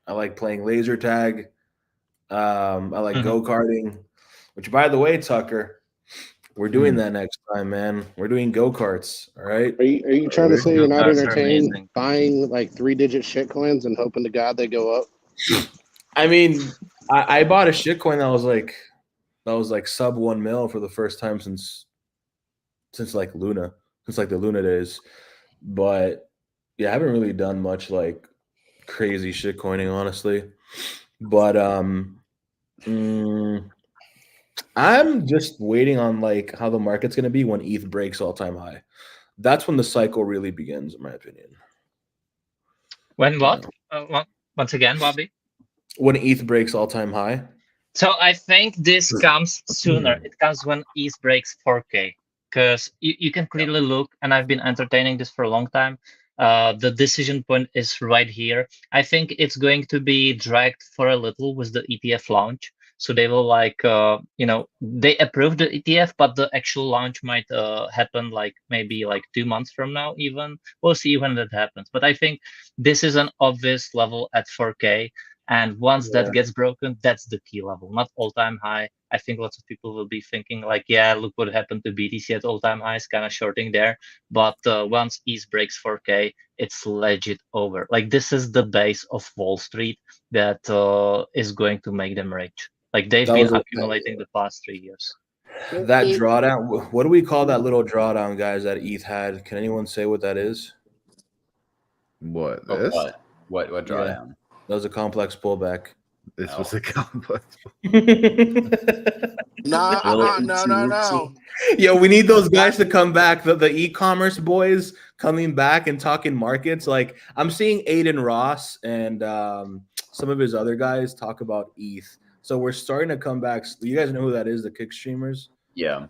S9: I like playing laser tag. I like go-karting. Which, by the way, Tucker, we're doing that next time, man. We're doing go-karts, all right?
S3: Are you trying to say you're not
S6: Go-karts are
S3: entertained
S6: amazing.
S3: buying like 3-digit shit coins and hoping to God they go up?
S9: I mean, I bought a shit coin that was like sub 1 mil for the first time since like Luna, since like the Luna days. But yeah, I haven't really done much like crazy shit coining, honestly. But I'm just waiting on like how the market's gonna be when ETH breaks all-time high. That's when the cycle really begins, in my opinion.
S6: When what? Once again, Bobby?
S9: When ETH breaks all-time high.
S6: So I think this comes sooner. It comes when ETH breaks 4K. Because you can clearly look, and I've been entertaining this for a long time. The decision point is right here. I think it's going to be dragged for a little with the ETF launch. So they will they approve the ETF, but the actual launch might happen like maybe like 2 months from now even. We'll see when that happens. But I think this is an obvious level at 4K. And once that gets broken, that's the key level, not all-time high. I think lots of people will be thinking like, yeah, look what happened to BTC at all-time highs, kind of shorting there. But once ETH breaks 4K, it's legit over. Like this is the base of Wall Street that is going to make them rich. Like they've been accumulating the past 3 years.
S9: That drawdown, what do we call that little drawdown, guys, that ETH had? Can anyone say what that is?
S5: What? This?
S1: What drawdown?
S9: That was a complex pullback.
S5: This was a complex.
S3: No.
S9: Yo, we need those guys to come back. The e-commerce boys coming back and talking markets. Like I'm seeing Aiden Ross and some of his other guys talk about ETH. So we're starting to come back. You guys know who that is? The kick streamers.
S1: Yeah.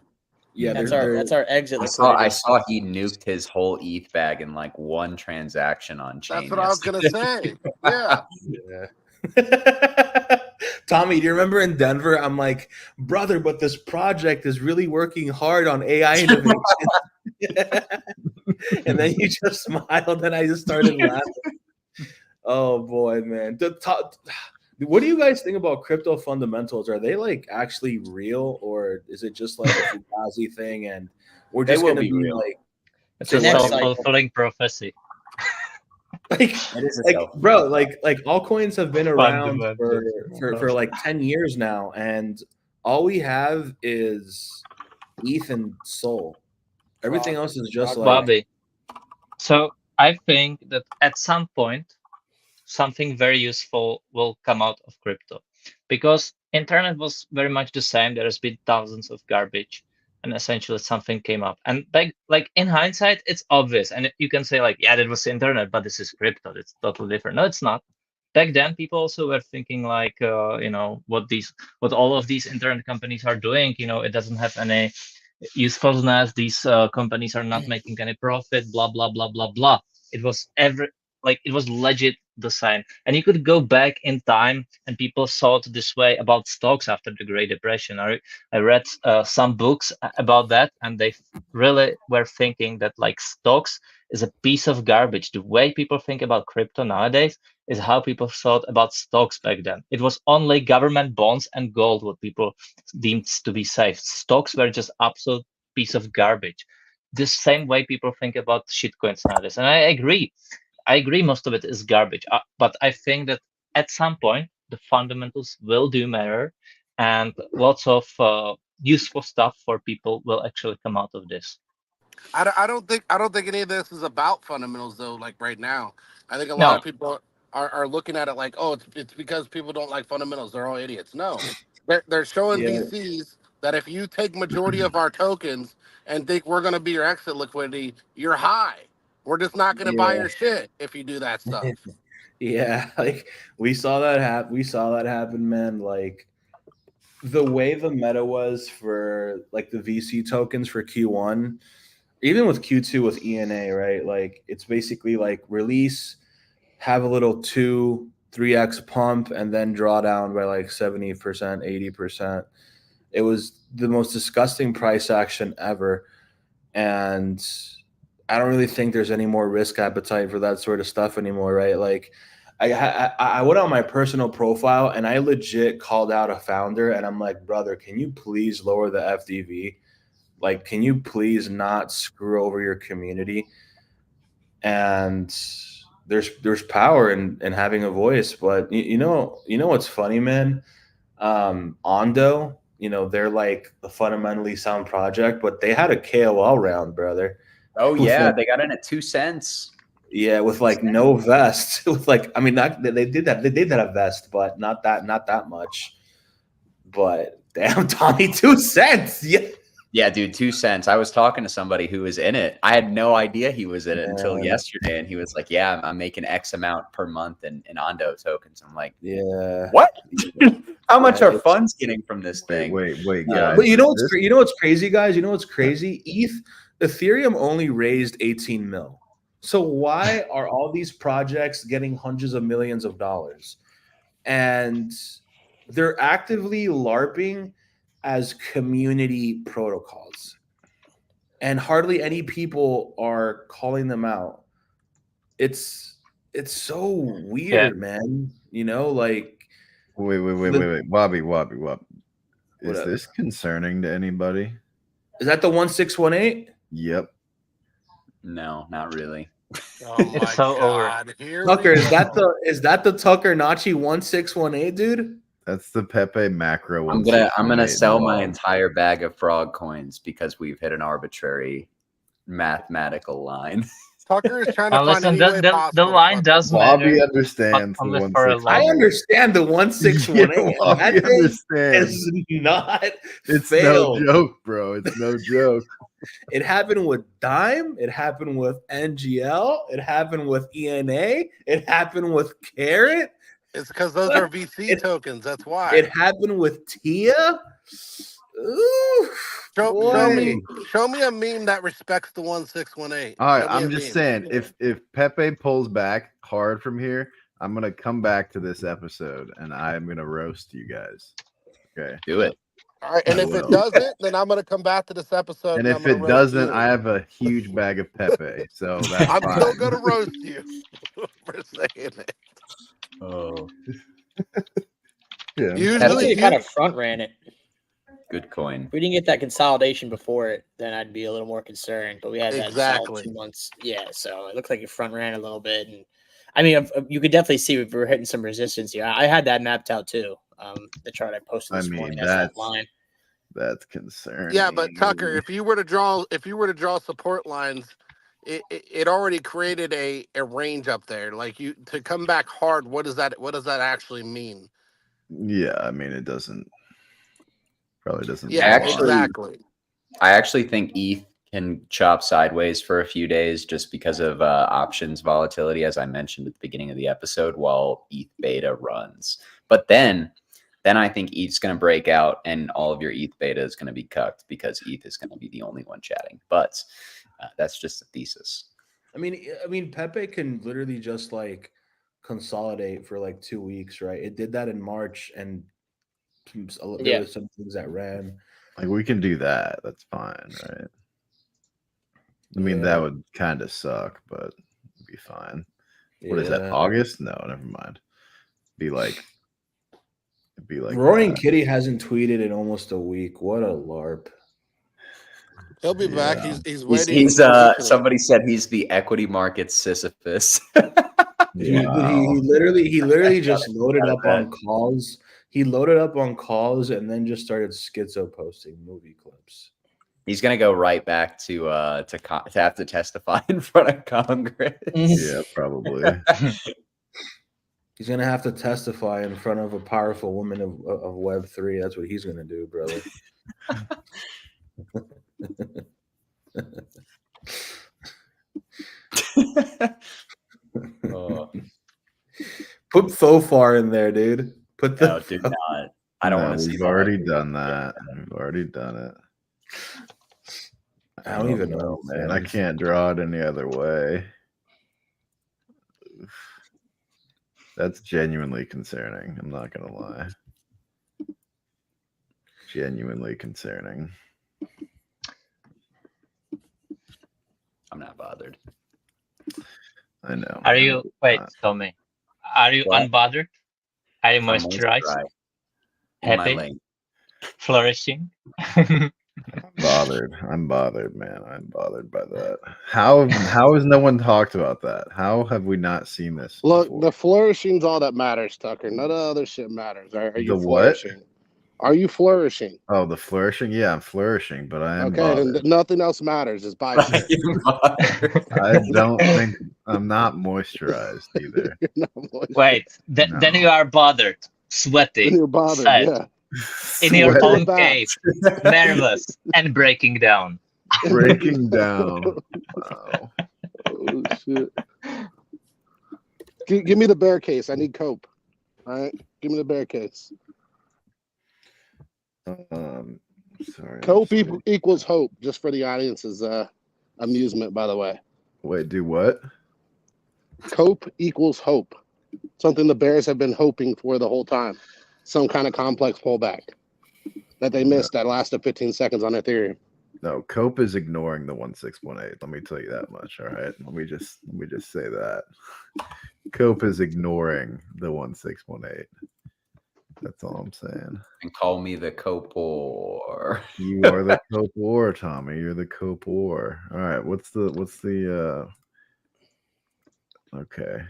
S9: Yeah,
S8: that's our exit.
S1: I saw he nuked his whole ETH bag in like one transaction on chain.
S3: That's what I was gonna say. Yeah.
S9: Tommy, do you remember in Denver? I'm like, brother, but this project is really working hard on AI innovation. And then you just smiled, and I just started laughing. Oh boy, man. What do you guys think about crypto fundamentals? Are they like actually real, or is it just like a Fugazi thing and we're just going to be real? Like
S6: it's a self-fulfilling prophecy.
S9: like bro, like altcoins have been around for like 10 years now, and all we have is ETH and Sol. Everything else is just like
S6: Bobby. So I think that at some point something very useful will come out of crypto, because internet was very much the same. There has been thousands of garbage, and essentially something came up. And like in hindsight, it's obvious, and you can say like, yeah, that was the internet, but this is crypto. It's totally different. No, it's not. back then people also were thinking like, what all of these internet companies are doing, it doesn't have any usefulness. These companies are not making any profit, blah, blah, blah, blah, blah. It was it was legit the same. And you could go back in time and people thought this way about stocks after the Great Depression. I read some books about that, and they really were thinking that like stocks is a piece of garbage. The way people think about crypto nowadays is how people thought about stocks back then. It was only government bonds and gold what people deemed to be safe. Stocks were just absolute piece of garbage. The same way people think about shitcoins nowadays. And I agree most of it is garbage. But I think that at some point, the fundamentals will do matter, and lots of useful stuff for people will actually come out of this.
S3: I don't think any of this is about fundamentals though. Like right now, I think a lot of people are looking at it like, oh, it's because people don't like fundamentals. They're all idiots. No, they're showing VCs that if you take majority of our tokens and think we're going to be your exit liquidity, you're high. We're just not going to buy your shit if you do that stuff.
S9: Yeah, like we saw that happen, man. Like the way the meta was for like the VC tokens for Q1, even with Q2 with ENA, right? Like it's basically like release, have a little 2-3x pump, and then draw down by like 70%, 80%. It was the most disgusting price action ever. And I don't really think there's any more risk appetite for that sort of stuff anymore, right? Like I went on my personal profile and I legit called out a founder and I'm like, brother, can you please lower the FDV? Like, can you please not screw over your community? And there's power in having a voice. But you know what's funny, man? Ondo, they're like a fundamentally sound project, but they had a KOL round, brother.
S1: Oh yeah, they got in at 2 cents.
S9: Yeah, with like no vest. With like, I mean, they did have a vest, but not that much. But damn, Tommy, 2 cents. Yeah.
S1: Yeah, dude, 2 cents. I was talking to somebody who was in it. I had no idea he was in it until yesterday, and he was like, "Yeah, I'm making X amount per month in Ondo tokens." I'm like,
S9: "Yeah,
S1: what? How much are funds getting from this thing?"
S5: Wait, guys.
S9: But you know what's crazy, guys? You know what's crazy? Ethereum only raised 18 mil. So why are all these projects getting hundreds of millions of dollars? And they're actively LARPing as community protocols. And hardly any people are calling them out. It's so weird, man. Like
S5: wait. Wobby. Is this concerning to anybody?
S9: Is that the 1618?
S5: Yep.
S1: No, not really.
S3: Oh my God.
S9: Tucker, is that the Tucker Nachi 1618, dude?
S5: That's the Pepe macro.
S1: I'm gonna sell my entire bag of frog coins because we've hit an arbitrary mathematical line.
S3: Tucker is trying to find
S6: listen,
S3: any way possible.
S6: The line does matter.
S5: Bobby understands the 1618.
S9: I understand the 1618.
S5: Bobby understands.
S9: It's not.
S5: It's
S9: failed.
S5: no joke, bro. It's no joke.
S9: It happened with Dime. It happened with NGL. It happened with ENA. It happened with Carrot.
S3: It's because those are VC tokens. That's why.
S9: It happened with Tia. Ooh,
S3: show me a meme that respects the 1618.
S5: All right, I'm just saying, if Pepe pulls back hard from here, I'm gonna come back to this episode and I'm gonna roast you guys. Okay,
S1: do it.
S3: All right, and if it doesn't, then I'm gonna come back to this episode.
S5: And if it doesn't, I have a huge bag of Pepe, so that's
S3: I'm
S5: fine.
S3: still gonna roast you for saying it.
S1: Oh,
S8: yeah. Usually, you kind of front ran it.
S1: Good coin.
S8: If we didn't get that consolidation before it, then I'd be a little more concerned. But we had that 2 months. Yeah, so it looked like it front ran a little bit. And I mean, you could definitely see we were hitting some resistance here. I had that mapped out too. The chart I posted this morning. That's that line.
S5: That's concerning.
S3: Yeah, but Tucker, if you were to draw support lines, it already created a range up there. Like to come back hard, what does that actually mean?
S5: Yeah, I mean probably doesn't.
S3: Yeah, exactly.
S1: I actually think ETH can chop sideways for a few days just because of options volatility, as I mentioned at the beginning of the episode, while ETH beta runs. But then I think ETH's going to break out and all of your ETH beta is going to be cucked because ETH is going to be the only one chatting. But that's just a thesis.
S9: I mean, Pepe can literally just like consolidate for like 2 weeks, right? It did that in March, and there were some things that ran.
S5: Like we can do that. That's fine, right? I mean, that would kind of suck, but it'd be fine. What is that? August? No, never mind. It'd be like
S9: Roaring Kitty hasn't tweeted in almost a week. What a LARP.
S3: He'll be back. He's waiting.
S1: Somebody said he's the equity market Sisyphus.
S9: He literally just loaded up on calls. He loaded up on calls and then just started schizo posting movie clips.
S1: He's gonna go right back to have to testify in front of Congress.
S5: Yeah, probably.
S9: He's gonna have to testify in front of a powerful woman of Web3. That's what he's gonna do, brother. Put Thofar in there, dude. Put the.
S1: No, do not. I don't want to see.
S5: We've already done that. We've already done it.
S9: I don't even know,
S5: man. I can't draw it any other way. That's genuinely concerning. I'm not gonna lie. Genuinely concerning.
S1: I'm not bothered.
S5: I know.
S6: Are you Tommy? Are you unbothered? Are you moisturized? Happy? Flourishing?
S5: I'm bothered, man. I'm bothered by that. How has no one talked about that? How have we not seen this?
S3: Look,
S5: before?
S3: the flourishing's all that matters, Tucker. None of the other shit matters. Are you flourishing? Are you flourishing?
S5: Oh, the flourishing? Yeah, I'm flourishing, but I am
S3: okay.
S5: bothered.
S3: Then nothing else matters. Is buy shit.
S5: I don't think I'm not moisturized either.
S3: Not moisturized.
S6: Wait, then you are bothered, sweating,
S3: you're bothered,
S6: sad,
S3: yeah.
S6: In your own cave, nervous and breaking down.
S5: Breaking down. Wow.
S3: Oh shit! Give me the bear case. I need cope. All right, give me the bear case.
S5: Sorry.
S3: Cope equals hope. Just for the audience's amusement, by the way.
S5: Wait, do what?
S3: Cope equals hope. Something the Bears have been hoping for the whole time. Some kind of complex pullback that they missed that lasted 15 seconds on Ethereum.
S5: No, Cope is ignoring the 1618. Let me tell you that much. All right. Let me just say that. Cope is ignoring the 1618. That's all I'm saying.
S1: And call me the Copor.
S5: You are the Copor, Tommy. You're the Copor. All right. What's the okay.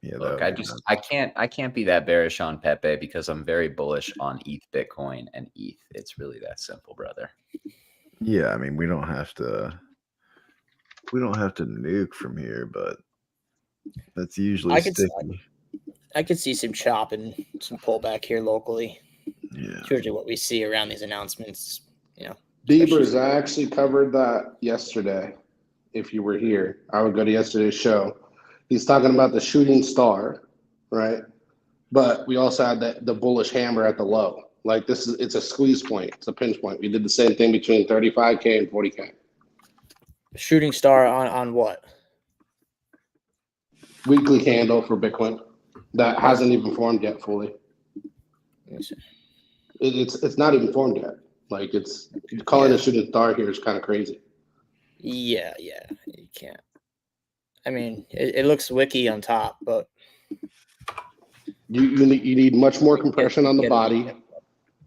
S5: Yeah,
S1: look, I can't be that bearish on Pepe because I'm very bullish on ETH, Bitcoin, and ETH. It's really that simple, brother.
S5: Yeah, I mean we don't have to nuke from here, but that's usually sticky.
S8: I could see some chop and some pullback here locally.
S5: Yeah,
S8: it's usually what we see around these announcements. You know,
S3: Beavers, I actually covered that yesterday. If you were here, I would go to yesterday's show. He's talking about the shooting star, right? But we also had the bullish hammer at the low. Like it's a squeeze point. It's a pinch point. We did the same thing between 35K and 40K.
S8: Shooting star on what?
S3: Weekly candle for Bitcoin that hasn't even formed yet fully. It's not even formed yet. Like it's calling a shooting star here is kind of crazy.
S8: Yeah, you can't. I mean, it looks wiki on top, but
S3: you need much more compression on the body.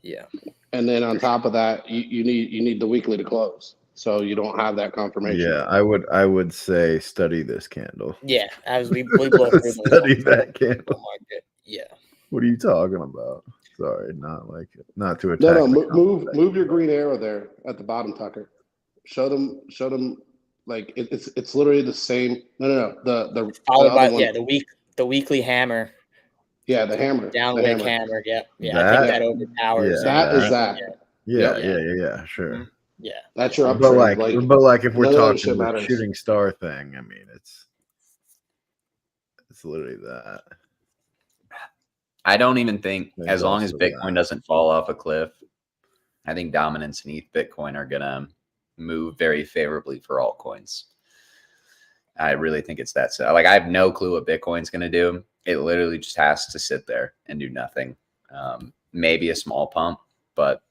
S8: Yeah,
S3: and then on top of that, you need the weekly to close, so you don't have that confirmation.
S5: Yeah, I would say study this candle.
S8: Yeah, as we blow through
S5: study that candle.
S8: Market. Yeah.
S5: What are you talking about? Sorry, not to attack.
S3: No, move your green arrow there at the bottom, Tucker. Show them. Like it's literally the same. No. The
S8: followed by the weekly hammer.
S3: Yeah, the hammer.
S8: Downward hammer. Yeah. I think that overpowers.
S3: That is that.
S5: Yeah, sure.
S8: Yeah,
S10: That's your
S5: But
S10: uptrend.
S5: like if we're
S10: none of that
S5: talking
S10: shit
S5: the
S10: matters.
S5: shooting star thing, I mean, it's literally that.
S1: I don't even think,
S5: There's
S1: as long as
S5: also
S1: Bitcoin
S5: that.
S1: doesn't fall off a cliff, I think dominance and ETH Bitcoin are going to move very favorably for altcoins. I really think it's that. So, like, I have no clue what Bitcoin's going to do. It literally just has to sit there and do nothing. Maybe a small pump, but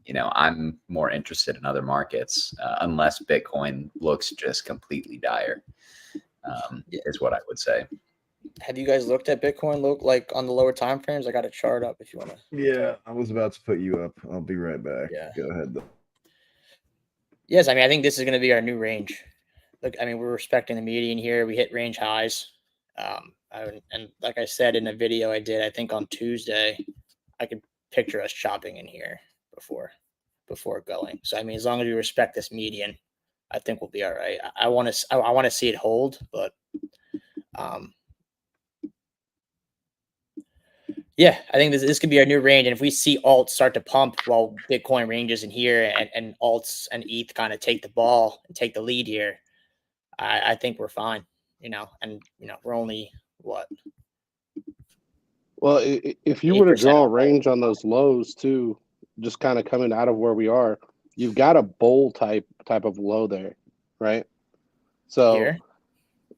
S1: you know, I'm more interested in other markets unless Bitcoin looks just completely dire. Is what I would say.
S8: Have you guys looked at Bitcoin look like on the lower time frames? I got a chart up if you want to.
S5: Yeah, I was about to put you up. I'll be right back.
S8: Yeah.
S5: Go ahead.
S8: Yes, I mean, I think this is going to be our new range. Look, I mean, we're respecting the median here. We hit range highs. And like I said in a video I did, I think on Tuesday, I could picture us chopping in here before going. So, I mean, as long as we respect this median, I think we'll be all right. I want to see it hold, but yeah, I think this could be our new range. And if we see alts start to pump while Bitcoin ranges in here and alts and ETH kind of take the ball and take the lead here, I think we're fine, you know, and, you know, we're only what?
S10: Well, if you were to draw a range on those lows too, just kind of coming out of where we are, you've got a bull type of low there, right? So,
S8: here?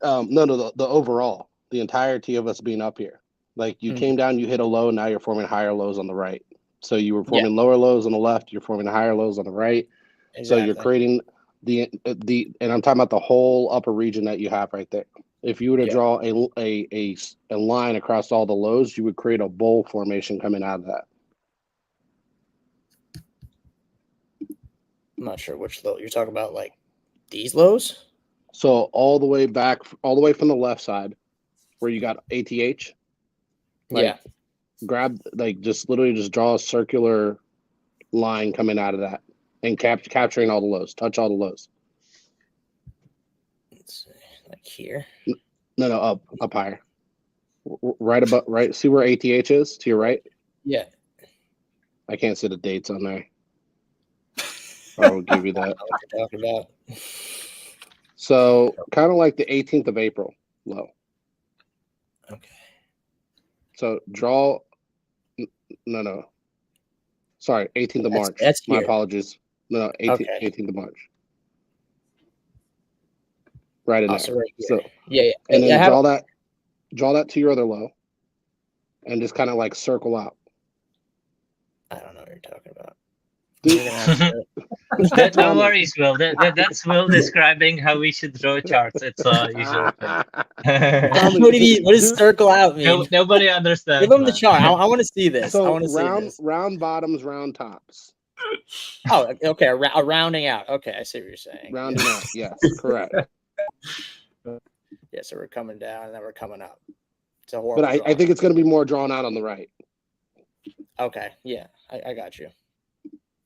S10: No, the overall, the entirety of us being up here. Like you came down, you hit a low, now you're forming higher lows on the right. So you were forming lower lows on the left, you're forming higher lows on the right. Exactly. So you're creating the and I'm talking about the whole upper region that you have right there. If you were to draw a line across all the lows, you would create a bull formation coming out of that.
S8: I'm not sure which low you're talking about, like these lows.
S10: So all the way back, all the way from the left side, where you got ATH. Grab, like, just literally just draw a circular line coming out of that and capturing all the lows. Touch all the lows.
S8: Let's see, like here.
S10: No, up higher. Right above, right. See where ATH is to your right?
S8: Yeah.
S10: I can't see the dates on there. I will give you that.
S8: What you're talking about.
S10: So kind of like the 18th of April low.
S8: Okay.
S10: So draw. No. Sorry, 18th of March.
S8: That's
S10: my
S8: here.
S10: apologies. No, 18th of March. Right in there.
S8: So right here.
S10: So
S8: yeah.
S10: And then draw that to your other low, and just kind of like circle out.
S8: I don't know what you're talking about.
S6: No worries, Will. That's Will describing how we should draw charts. It's usual.
S8: What does circle out mean?
S6: Nobody understands.
S8: Give them the chart. I want to see this.
S10: So
S8: I want to see this.
S10: Round bottoms, round tops.
S8: Oh, okay. A rounding out. Okay, I see what you're saying.
S10: Rounding out. Yes, correct.
S8: Yeah, so we're coming down and then we're coming up. It's a horrible.
S10: But I think it's going to be more drawn out on the right.
S8: Okay. Yeah, I got you.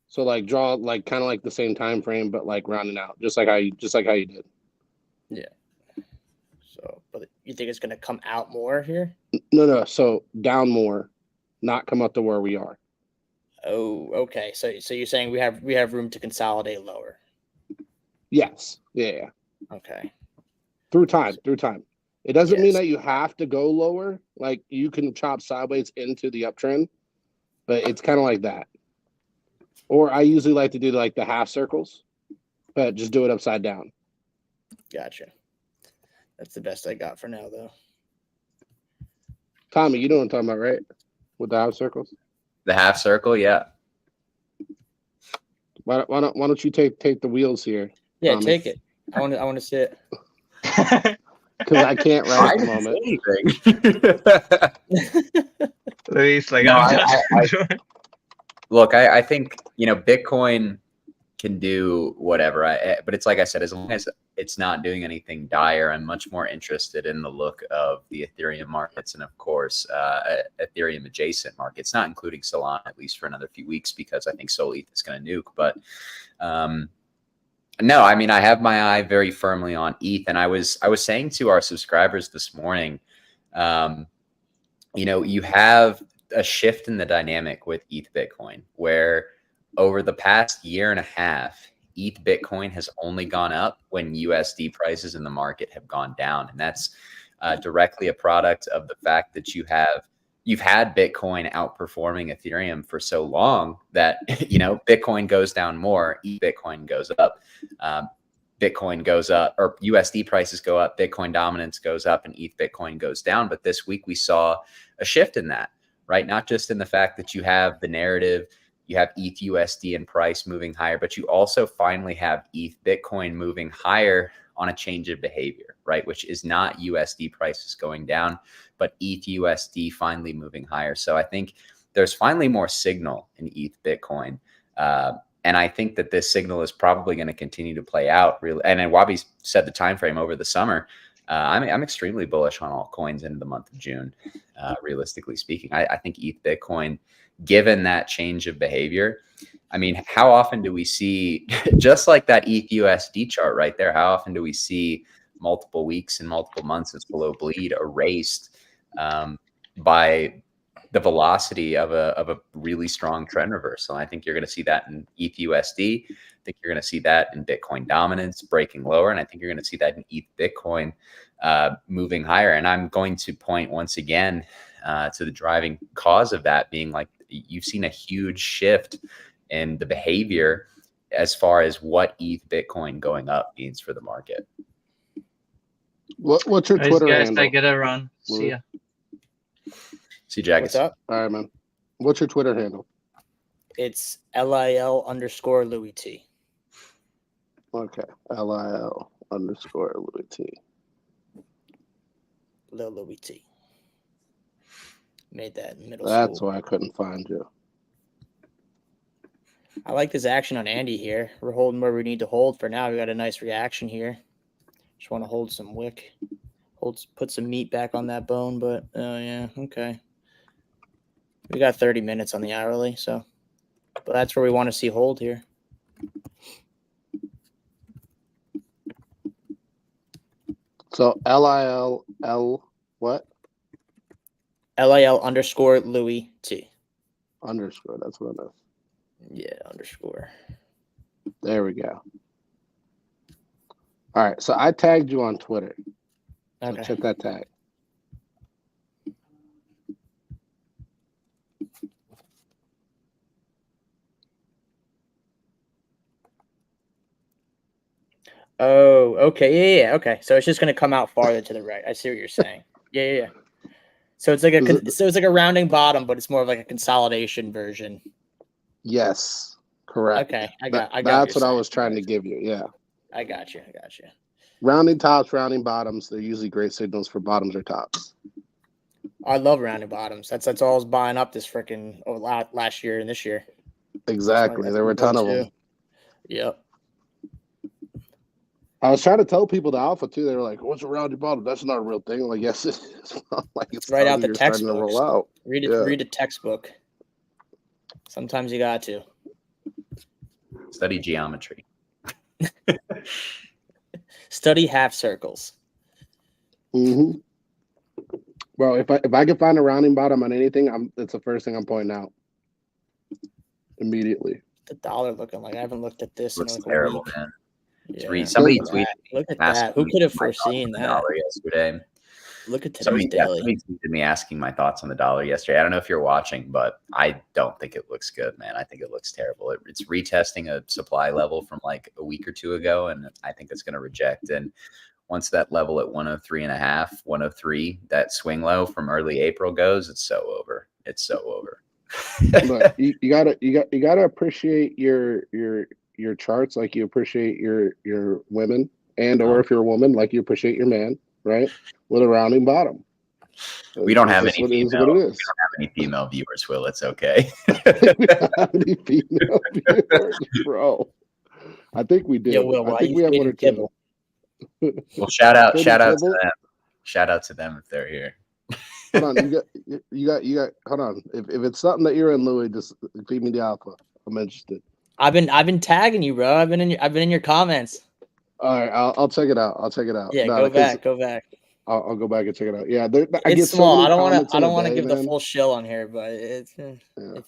S10: So like draw like kind of like the same time frame, but like rounding out, just like how you did.
S8: Yeah. So, but you think it's going to come out more here?
S10: No. So down more, not come up to where we are.
S8: Oh, okay. So you're saying we have room to consolidate lower?
S10: Yes. Yeah.
S8: Okay.
S10: Through time. It doesn't mean that you have to go lower. Like you can chop sideways into the uptrend, but it's kind of like that. Or I usually like to do like the half circles, but just do it upside down.
S8: Gotcha. That's the best I got for now, though.
S10: Tommy, you know what I'm talking about, right? With the half circles.
S1: The half circle, yeah.
S10: Why don't you take the wheels here?
S8: Yeah,
S10: Tommy?
S8: take it. I want to see it.
S10: Because I can't write at the moment.
S6: Luis, like,
S1: look, I think, you know, Bitcoin can do whatever. But it's like I said, as long as it's not doing anything dire, I'm much more interested in the look of the Ethereum markets and, of course, Ethereum adjacent markets, not including Solana, at least for another few weeks, because I think Sol ETH is going to nuke. But no, I mean, I have my eye very firmly on ETH. And I was saying to our subscribers this morning, you know, you have a shift in the dynamic with ETH Bitcoin, where over the past year and a half, ETH Bitcoin has only gone up when USD prices in the market have gone down. And that's directly a product of the fact that you've had Bitcoin outperforming Ethereum for so long that, Bitcoin goes down more, ETH Bitcoin goes up. Bitcoin goes up, or USD prices go up, Bitcoin dominance goes up, and ETH Bitcoin goes down. But this week we saw a shift in that, right? Not just in the fact that you have the narrative, you have ETH USD and price moving higher, but you also finally have ETH Bitcoin moving higher on a change of behavior, right? Which is not USD prices going down, but ETH USD finally moving higher. So I think there's finally more signal in ETH Bitcoin. And I think that this signal is probably going to continue to play out. Really, and Wabi said the time frame over the summer. I'm extremely bullish on all coins into the month of June. Realistically speaking, I think ETH Bitcoin, given that change of behavior, I mean, how often do we see just like that ETH USD chart right there? How often do we see multiple weeks and multiple months it's below bleed erased by the velocity of a really strong trend reversal? I think you're going to see that in ETH USD. I think you're going to see that in Bitcoin dominance breaking lower. And I think you're going to see that in ETH Bitcoin moving higher. And I'm going to point once again to the driving cause of that being like, you've seen a huge shift in the behavior as far as what ETH Bitcoin going up means for the market.
S10: What's your Twitter handle?
S6: I gotta run. See ya.
S1: See you, Jackets.
S8: What's up?
S10: All right, man. What's your Twitter handle?
S8: It's LIL_Louis T.
S10: Okay. LIL_Louis T.
S8: Lil Louis T. Made that in middle
S10: That's
S8: school.
S10: why I couldn't find you.
S8: I like this action on Andy here. We're holding where we need to hold for now. We got a nice reaction here. Just want to hold some wick. Put some meat back on that bone, but yeah, okay. We got 30 minutes on the hourly, but that's where we want to see hold here.
S10: So LIL what?
S8: LIL_Louis T.
S10: Underscore. That's what it is.
S8: Yeah, underscore.
S10: There we go. All right. So I tagged you on Twitter. So
S8: Okay.
S10: check that tag.
S8: Oh, okay. Yeah. Okay. So it's just going to come out farther to the right. I see what you're saying. Yeah. So it's like a rounding bottom, but it's more of like a consolidation version.
S10: Yes. Correct.
S8: Okay. I got
S10: That's what I was trying to give you. Yeah.
S8: I got you.
S10: Rounding tops, rounding bottoms. They're usually great signals for bottoms or tops.
S8: I love rounding bottoms. That's all I was buying up this freaking last year and this year.
S10: Exactly. There were a ton of them.
S8: Yep.
S10: I was trying to tell people the alpha too. They were like, "What's a rounding bottom? That's not a real thing." I'm like, yes, it is. Like, it's
S8: right out the
S10: textbook. To roll out.
S8: Read it. Yeah. Read a textbook. Sometimes you got to
S1: study geometry.
S8: Study half circles.
S10: Mm-hmm. Well, if I can find a rounding bottom on anything, it's the first thing I'm pointing out immediately.
S8: The dollar looking like I haven't looked at this.
S1: Looks
S8: in like
S1: terrible,
S8: a week.
S1: man.
S8: Yeah.
S1: Somebody tweeted.
S8: Look at that. Who could have foreseen that?
S1: Dollar yesterday.
S8: Look at today's daily.
S1: Somebody tweeted me asking my thoughts on the dollar yesterday. I don't know if you're watching, but I don't think it looks good, man. I think it looks terrible. It's retesting a supply level from like a week or two ago, and I think it's going to reject. And once that level at 103.5, 103, that swing low from early April goes, it's so over. It's so over.
S10: Look, you gotta appreciate your charts like you appreciate your women, or if you're a woman, like you appreciate your man, right? With a rounding bottom.
S1: We don't have any female viewers, Will. It's okay.
S10: We don't have any female viewers, bro. I think we did.
S8: Yeah, Will,
S10: I think we have one or two.
S1: Well, shout out to them. Shout out to them if they're here.
S10: Hold on, you got. Hold on. If it's something that you're in, Louis, just feed me the alpha. I'm interested.
S8: I've been tagging you, bro. I've been in your comments.
S10: All right, I'll check it out.
S8: Yeah, go back.
S10: I'll go back and check it out. Yeah,
S8: it's small. I don't want to give the full shill on here, but it's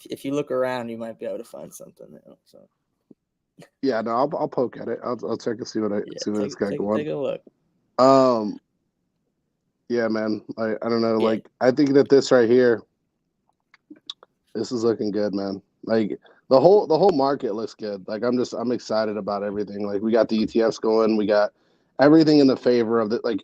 S8: if you look around, you might be able to find something. So
S10: Yeah, no, I'll poke at it. I'll check and see what it's got going.
S8: Take a look.
S10: Yeah, man. I don't know.
S8: Yeah.
S10: Like, I think that this right here, this is looking good, man. Like the whole market looks good. Like I'm excited about everything. Like we got the ETFs going. We got everything in the favor of the like.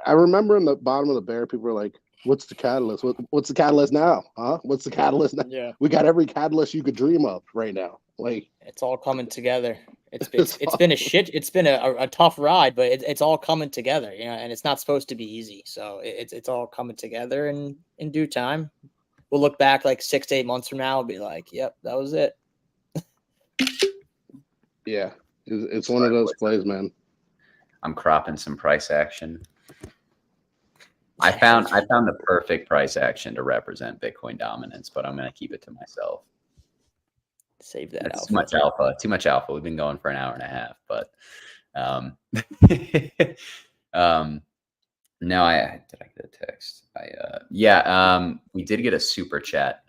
S10: I remember in the bottom of the bear, people were like, "What's the catalyst? What's the catalyst now? Huh? What's the catalyst now?"
S8: Yeah.
S10: We got every catalyst you could dream of right now. Like
S8: it's all coming together. It's been a tough ride, but it's all coming together, you know, and it's not supposed to be easy. So it's all coming together in due time. We'll look back like 6 to 8 months from now and be like, "Yep, that was it."
S10: Yeah, it's one of those plays, man.
S1: I'm cropping some price action. I found the perfect price action to represent Bitcoin dominance, but I'm going to keep it to myself.
S8: Save that
S1: alpha. Too much alpha. We've been going for an hour and a half, but no, did I get a text? We did get a super chat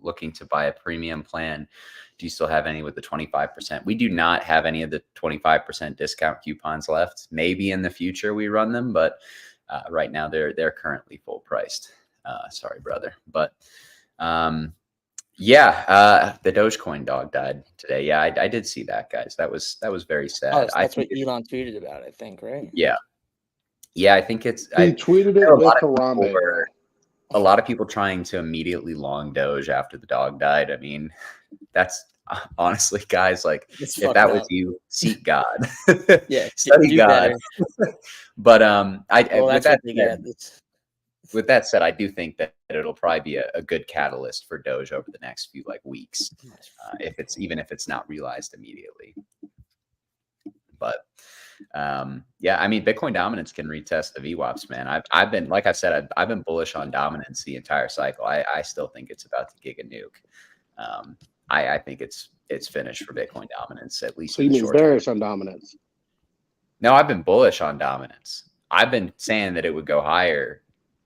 S1: looking to buy a premium plan. Do you still have any with the 25%? We do not have any of the 25% discount coupons left. Maybe in the future we run them, but right now they're currently full priced. Sorry, brother. But the Dogecoin dog died today. Yeah, I did see that, guys. That was very sad.
S8: Oh, that's what Elon tweeted about, I think, right?
S1: Yeah. Yeah, I think it's.
S10: He tweeted it with Harambe.
S1: A lot of people trying to immediately long Doge after the dog died. I mean, that's honestly, guys, like if that was you, seek God.
S8: Yeah,
S1: study God. But with that said, I do think that it'll probably be a good catalyst for Doge over the next few weeks, if it's not realized immediately. But I mean, Bitcoin dominance can retest the VWAPs, man. I've been, like I said, I've been bullish on dominance the entire cycle. I still think it's about to gig a nuke. I think it's finished for Bitcoin dominance, at least.
S10: So you mean bearish on dominance?
S1: No, I've been bullish on dominance. I've been saying that it would go higher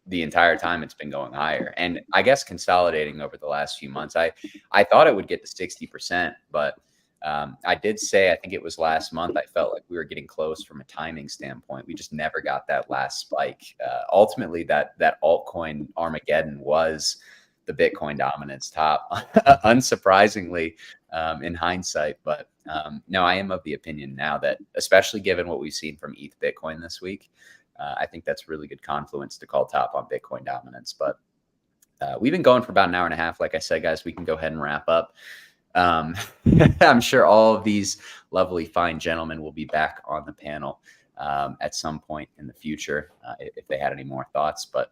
S1: the entire time it's been going higher, and I guess consolidating over the last few months. I thought it would get to 60%, but I did say, I think it was last month, I felt like we were getting close from a timing standpoint. We just never got that last spike. Ultimately, that altcoin Armageddon was the Bitcoin dominance top, unsurprisingly, in hindsight. But no, I am of the opinion now that, especially given what we've seen from ETH Bitcoin this week, I think that's really good confluence to call top on Bitcoin dominance. But we've been going for about an hour and a half. Like I said, guys, we can go ahead and wrap up. I'm sure all of these lovely, fine gentlemen will be back on the panel at some point in the future if they had any more thoughts. But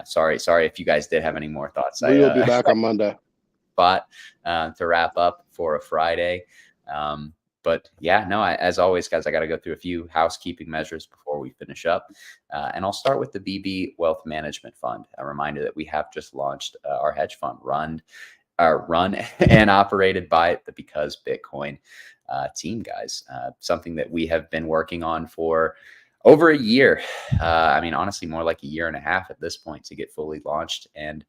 S1: sorry if you guys did have any more thoughts.
S10: We will be back on Monday.
S1: But to wrap up for a Friday. But yeah, no, as always, guys, I got to go through a few housekeeping measures before we finish up. And I'll start with the BB Wealth Management Fund. A reminder that we have just launched our hedge fund, run and operated by the Because Bitcoin team, guys. Something that we have been working on for over a year. I mean, honestly, more like a year and a half at this point to get fully launched. And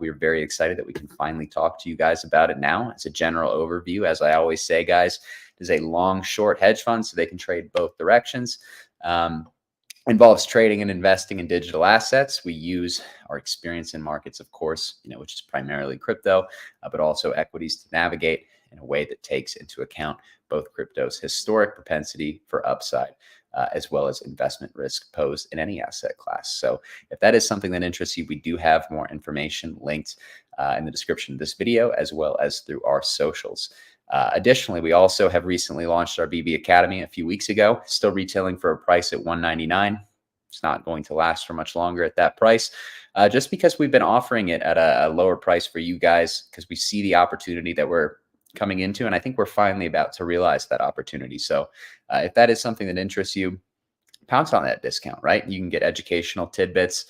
S1: we are very excited that we can finally talk to you guys about it now. As a general overview, as I always say, guys, it is a long, short hedge fund, so they can trade both directions. Involves trading and investing in digital assets. We use our experience in markets, of course, which is primarily crypto, but also equities to navigate in a way that takes into account both crypto's historic propensity for upside, as well as investment risk posed in any asset class. So if that is something that interests you, we do have more information linked in the description of this video, as well as through our socials. Additionally, we also have recently launched our BB Academy a few weeks ago, still retailing for a price at $199. It's not going to last for much longer at that price, just because we've been offering it at a lower price for you guys, because we see the opportunity that we're coming into, and I think we're finally about to realize that opportunity. So if that is something that interests you, pounce on that discount, right? You can get educational tidbits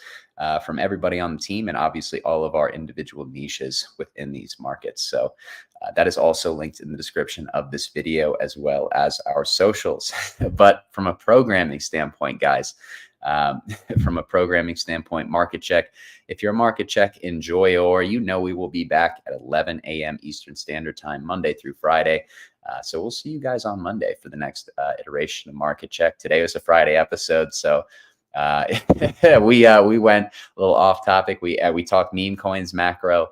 S1: from everybody on the team, and obviously all of our individual niches within these markets. So that is also linked in the description of this video, as well as our socials. But from a programming standpoint, guys, from a programming standpoint, market check. If you're a market check enjoyer, you know we will be back at 11 a.m. Eastern Standard Time, Monday through Friday. So we'll see you guys on Monday for the next iteration of Market Check. Today was a Friday episode, so we went a little off topic. We talked meme coins, macro,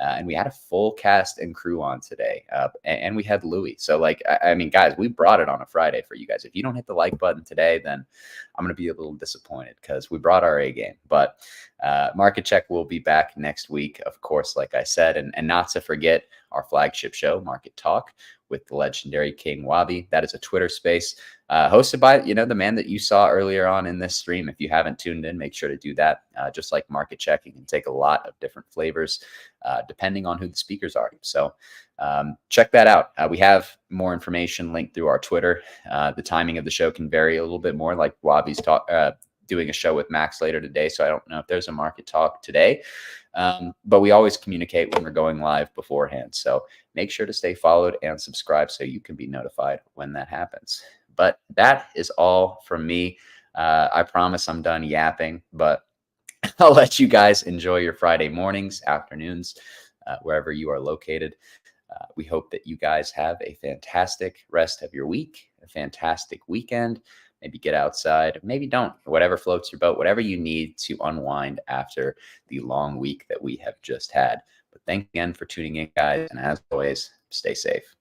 S1: and we had a full cast and crew on today, and we had Louis. So like, I mean, guys, we brought it on a Friday for you guys. If you don't hit the like button today, then I'm going to be a little disappointed because we brought our A game. But Market Check will be back next week, of course, like I said, and not to forget our flagship show, Market Talk, with the legendary King Wabi. That is a Twitter space hosted by, the man that you saw earlier on in this stream. If you haven't tuned in, make sure to do that. Just like Market Check, you can take a lot of different flavors depending on who the speakers are. So check that out. We have more information linked through our Twitter. The timing of the show can vary a little bit more, like Wabi's doing a show with Max later today. So I don't know if there's a Market Talk today. But we always communicate when we're going live beforehand. So make sure to stay followed and subscribe so you can be notified when that happens. But that is all from me. I promise I'm done yapping, but I'll let you guys enjoy your Friday mornings, afternoons, wherever you are located. We hope that you guys have a fantastic rest of your week, a fantastic weekend. Maybe get outside, maybe don't, whatever floats your boat, whatever you need to unwind after the long week that we have just had. But thanks again for tuning in, guys. And as always, stay safe.